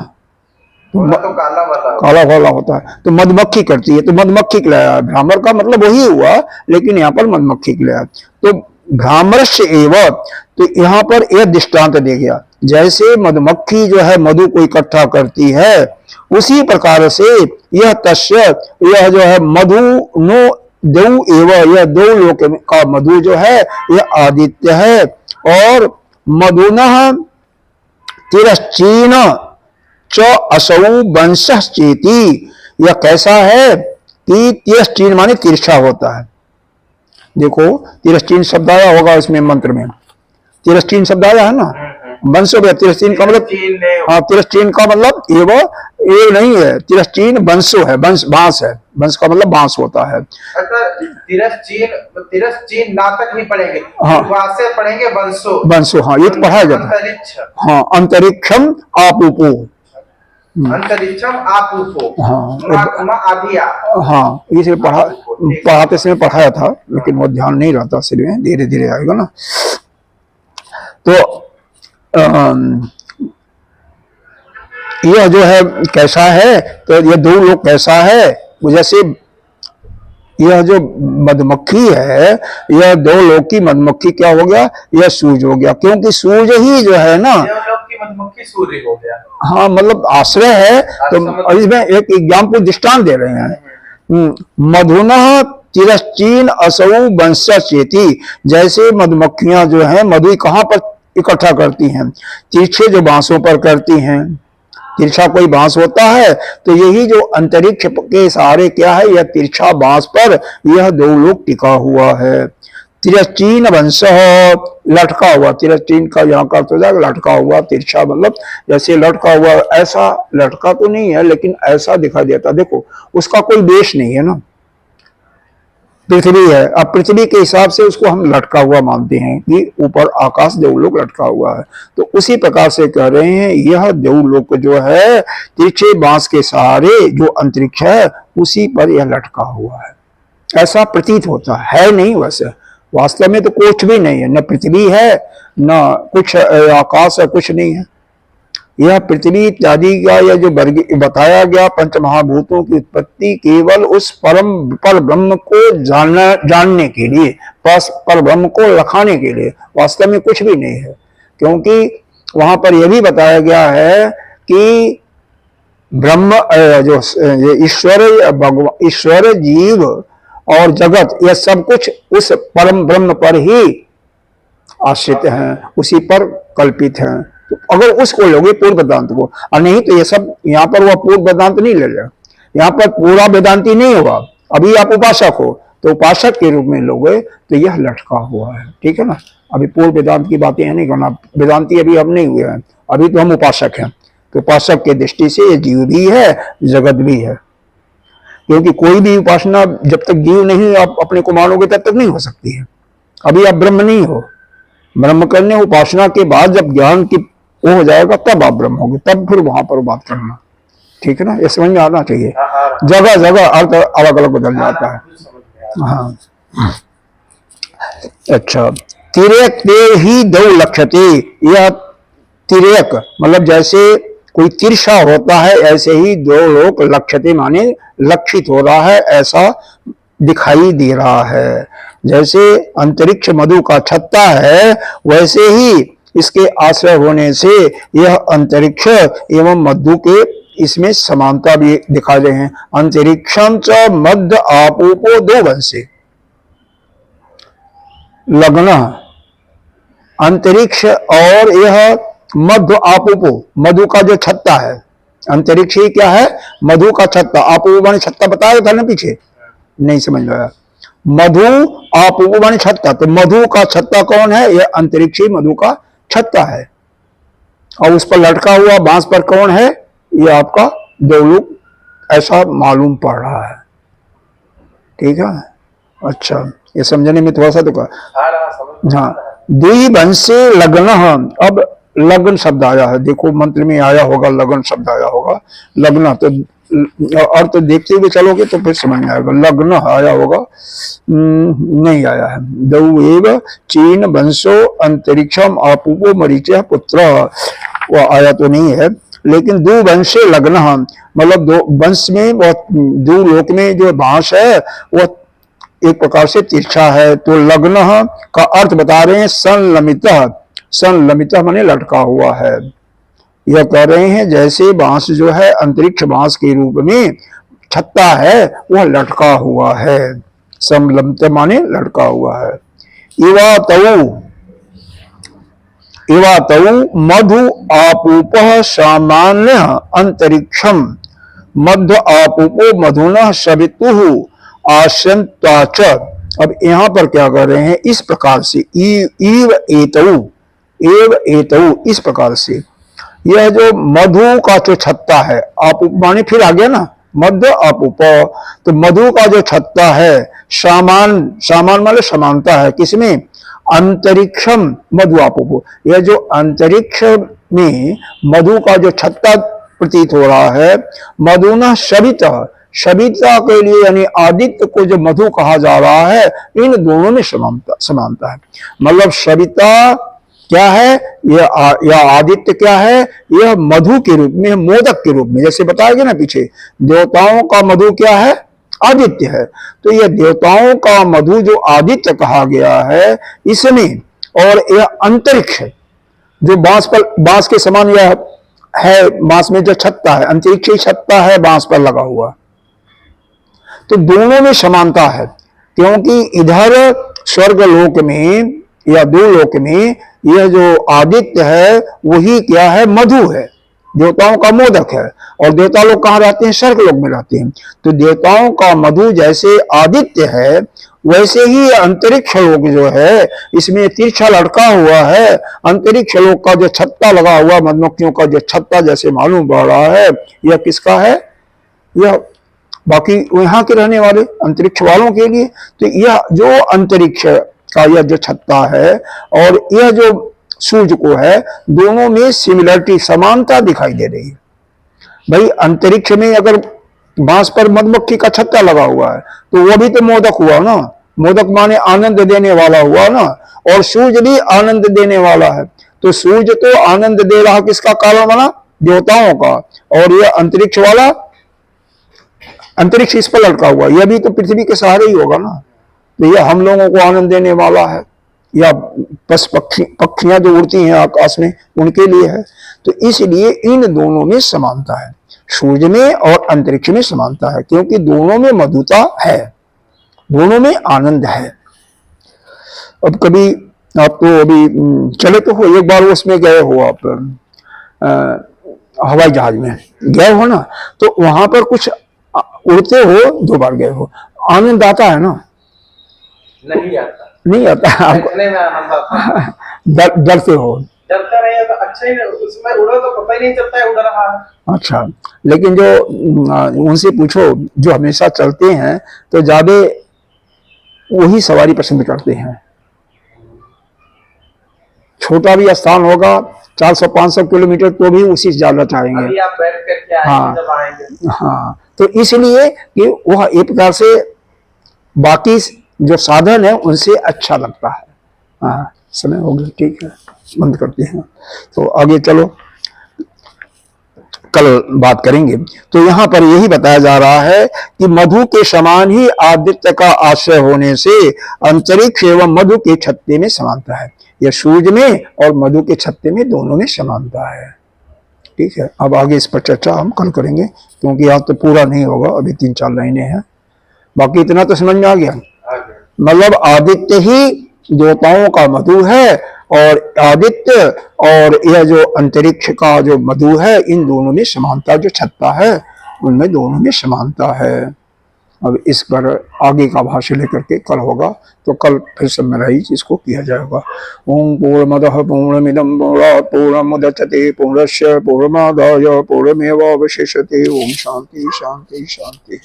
तो काला वाला काला वाला होता है, तो मधुमक्खी करती है, तो मधुमक्खी के लिए भ्रामर का मतलब वही हुआ, लेकिन यहाँ पर मधुमक्खी के लिए। तो भ्रामरस्य एव, तो यहाँ पर एक दृष्टांत दे गया, जैसे मधुमक्खी जो है मधु को इकट्ठा करती है, उसी प्रकार से यह तस्य, यह जो है मधु नो दौ एव, यह दो लोक का मधु जो है यह आदित्य है। और मधुनः तिरश्चीन च असौ वंशः चेति, यह कैसा है कि तिरश्चीन माने तिरछा होता है। देखो तिरश्चीन शब्द आया होगा इसमें मंत्र में, तिरश्चीन शब्द आया है ना, वंश हो गया, तिरश्चीन का मतलब, हाँ तिरश्चीन का मतलब ये नहीं है, तिरश्चीन वंशो है, वंश बांस है, वंश का मतलब बांस होता है। तिरश्चीन नाटक नहीं पढ़ेंगे, हाँ वासे पढ़ेंगे वंशो, वंशो, हाँ ये तो पढ़ाया जाता है, हाँ अंतरिक्षम आपूपो, अंतरिक्षम आपूपो, हाँ हाँ इसे पढ़ाते समय पढ़ाया था, लेकिन वो ध्यान नहीं रहता सिर में, धीरे धीरे आएगा ना। तो यह जो है कैसा है, तो यह दो लोग कैसा है, जैसे यह जो मधुमक्खी है, यह दो लोग की मधुमक्खी क्या हो गया, यह सूर्य हो गया, क्योंकि सूर्य ही जो है ना, मधुमक्खी सूर्य हो गया, हाँ मतलब आश्रय है। तो इसमें एक एग्जाम्पल दृष्टांत दे रहे हैं, मधुनः तिरश्चीन असौ वंशः चेति, जैसे मधुमक्खियां जो है मधु कहाँ पर इकट्ठा करती हैं, तिरछे जो बांसों पर करती हैं, तिरछा कोई बांस होता है, तो यही जो अंतरिक्ष के सहारे क्या है, यह तिरछा बांस पर यह दो लोग टिका हुआ है। तिरश्चीन वंश, लटका हुआ, तिरश्चीन का यहाँ का अर्थ हो जाएगा लटका हुआ, तिरछा मतलब जैसे लटका हुआ, ऐसा लटका तो नहीं है लेकिन ऐसा दिखाई देता, देखो उसका कोई बेस नहीं है ना, पृथ्वी है, अब पृथ्वी के हिसाब से उसको हम लटका हुआ मानते हैं कि ऊपर आकाश देवलोक लटका हुआ है, तो उसी प्रकार से कह रहे हैं यह देवलोक जो है तिरछे बांस के सहारे जो अंतरिक्ष है उसी पर यह लटका हुआ है, ऐसा प्रतीत होता है नहीं, वैसे वास्तव में तो कुछ भी नहीं है, न पृथ्वी है न कुछ आकाश है, कुछ नहीं है। यह पृथ्वी इत्यादि का यह जो बताया गया पंच महाभूतों की उत्पत्ति केवल उस पर ब्रह्म को जानने के लिए, पर ब्रह्म को लखाने के लिए, वास्तव में कुछ भी नहीं है, क्योंकि वहां पर यह भी बताया गया है कि ब्रह्म जो ईश्वर जीव और जगत यह सब कुछ उस परम ब्रह्म पर ही आश्रित हैं, उसी पर कल्पित हैं। तो अगर उसको लोगे पूर्व वेदांत को, और नहीं तो ये सब यहाँ पर वह पूर्व वेदांत नहीं ले लेगा, यहाँ पर पूरा वेदांती नहीं होगा। अभी आप उपासक हो तो उपासक के रूप में लोगे तो यह लटका हुआ है, ठीक है ना। अभी पूर्व वेदांत की बातें नहीं करना, वेदांती अभी हम नहीं हुए हैं, अभी तो हम उपासक हैं। तो उपासक की दृष्टि से ये जीव भी है जगत भी है, क्योंकि कोई भी उपासना जब तक जीव नहीं आप अपने को मानोगे तब तक नहीं हो सकती है। अभी आप ब्रह्म नहीं हो, ब्रह्म करने उपासना के बाद जब ज्ञान की वो हो जाएगा तब आप ब्रह्म होगे, तब फिर वहां पर बात करना, ठीक है ना। ये समझ में आना चाहिए, जगह जगह अर्थ अलग अलग बदल जाता है। हाँ अच्छा, तिरेक ते ही दो लक्ष्यते, यह तिरेक मतलब जैसे कोई तिरछा होता है ऐसे ही दो लोग लक्ष्यते माने लक्षित हो रहा है, ऐसा दिखाई दे रहा है। जैसे अंतरिक्ष मधु का छत्ता है, वैसे ही इसके आश्रय होने से यह अंतरिक्ष एवं मधु के इसमें समानता भी दिखा रहे हैं। अंतरिक्षम च मध्य आपोपो दो वंशे लग्न, अंतरिक्ष और यह मध्य आपोपो, मधु का जो छत्ता है, अंतरिक्ष ही क्या है, मधु का छत्ता। आपोपो माने छत्ता बताया था ना पीछे, नहीं समझ रहा। मधु आपोपो माने छत्ता, तो मधु का छत्ता कौन है, यह अंतरिक्ष ही मधु का छत्ता है। और उस पर लटका हुआ बांस पर कौन है, यह आपका देवलोक, ऐसा मालूम पड़ रहा है। ठीक है, अच्छा, ये समझने में थोड़ा सा तो का, हाँ। द्विवंशे लग्न, अब लग्न शब्द आया है, देखो मंत्र में आया होगा, लग्न शब्द आया होगा। लग्न तो और तो देखते हुए चलोगे तो फिर समझ में आएगा। लग्न आया होगा, नहीं आया है। दौ एव चीन वंशो अंतरिक्षम आपूपो मरीचय पुत्र, वो आया तो नहीं है। लेकिन दो वंशे लग्न, मतलब दो वंश में, दो लोक में जो बांस है वो एक प्रकार से तिरछा है। तो लग्न का अर्थ बता रहे हैं संलमित, संलमित माने लटका हुआ है। यह कह रहे हैं जैसे बांस जो है अंतरिक्ष बांस के रूप में छत्ता है, वह लटका हुआ है। संलमित माने लटका हुआ है। इवा तऊ मधु आपूप सामान्य अंतरिक्षम मध्य आपूपो मधुना सवितु आशंताच। अब यहां पर क्या कर रहे हैं, इस प्रकार से एव एतऊ, इस प्रकार से यह जो मधु का जो छत्ता है, आपूप माने फिर आ गया ना, मध्य आपूप, तो मधु का जो छत्ता है, सामान माने समानता है किसमें, अंतरिक्षम मधु आपूप। यह जो अंतरिक्ष में मधु का जो छत्ता प्रतीत हो रहा है, मधुना सविता, सविता के लिए यानी आदित्य को जो मधु कहा जा रहा है, इन दोनों में समानता है। मतलब सविता क्या है, यह आदित्य क्या है, यह मधु के रूप में, मोदक के रूप में, जैसे बताया गया ना पीछे, देवताओं का मधु क्या है, आदित्य है। तो यह देवताओं का मधु जो आदित्य कहा गया है इसमें, और यह अंतरिक्ष जो बांस के समान यह है, बांस में जो छत्ता है, अंतरिक्ष ही छत्ता है बांस पर लगा हुआ, तो दोनों में समानता है। क्योंकि इधर स्वर्ग लोक में या दो लोक में यह जो आदित्य है वही क्या है, मधु है, देवताओं का मोदक है। और देवता लोग कहाँ रहते हैं, स्वर्ग लोक में रहते हैं। तो देवताओं का मधु जैसे आदित्य है, वैसे ही अंतरिक्ष लोक जो है इसमें तिरछा लटका हुआ है। अंतरिक्ष लोक का जो छत्ता लगा हुआ, मधुमक्खियों का जो छत्ता जैसे मालूम पड़ रहा है, यह किसका है, यह बाकी यहाँ के रहने वाले अंतरिक्ष वालों के लिए। तो यह जो अंतरिक्ष का यह जो छत्ता है और यह जो सूर्य को है, दोनों में सिमिलरिटी, समानता दिखाई दे रही है। भाई अंतरिक्ष में अगर बांस पर मधुमक्खी का छत्ता लगा हुआ है तो वह भी तो मोदक हुआ ना, मोदक माने आनंद देने वाला हुआ ना, और सूर्य भी आनंद देने वाला है। तो सूर्य तो आनंद दे रहा, किसका कारण बना, देवताओं का, और यह अंतरिक्ष वाला, अंतरिक्ष इस पर लटका हुआ, यह भी तो पृथ्वी के सहारे ही होगा ना। तो यह हम लोगों को आनंद देने वाला है, या पक्षियां जो उड़ती हैं आकाश में उनके लिए है। तो इसलिए इन दोनों में समानता है, सूर्य में और अंतरिक्ष में समानता है, क्योंकि दोनों में मधुता है, दोनों में आनंद है। अब कभी आप तो अभी चले तो हो, एक बार उसमें गए हो आप, हवाई जहाज में गए हो ना, तो वहां पर कुछ उड़ते हो, 2 बार गए हो, आनंद आता है ना, नहीं आता, नहीं आता आपको, डरते हो, डरता रहे तो अच्छा ही, उसमें उड़ो तो पता ही नहीं चलता है उड़ रहा है। अच्छा, लेकिन जो उनसे पूछो जो हमेशा चलते हैं तो ज्यादा वही सवारी पसंद करते हैं। छोटा भी स्थान होगा 400-500 किलोमीटर तो भी उसी से जाना चाहेंगे। अभी आप बैठ करके आएंगे, जब आएंगे, हाँ, तो इसलिए कि वह एक प्रकार से बाकी जो साधन है उनसे अच्छा लगता है। हाँ, समय हो गया, ठीक है, बंद करते हैं। तो आगे चलो। कल बात करेंगे। तो यहाँ पर यही बताया जा रहा है कि मधु के समान ही आदित्य का आश्रय होने से अंतरिक्ष एवं मधु के छत्ते में समानता है। यह सूर्य में और मधु के छत्ते में दोनों में समानता है। ठीक है, अब आगे इस पर चर्चा हम कल करेंगे, क्योंकि आज तो पूरा नहीं होगा, अभी 3-4 लाइनें हैं। बाकी इतना तो समझ में आ गया। मतलब आदित्य ही देवताओं का मधु है, और आदित्य और यह जो अंतरिक्ष का जो मधु है, इन दोनों में समानता, जो छत्ता है उनमें दोनों में समानता है। अब इस पर आगे का भाष्य लेकर के कल होगा, तो कल फिर समराइज इसको किया जाएगा। ओम पूर्णमदः पूर्णमिदं पूर्णात् पूर्णमुदच्यते पूर्णस्य पूर्णमादाय पूर्णमेवावशिष्यते। ओम शांति शांति शांति।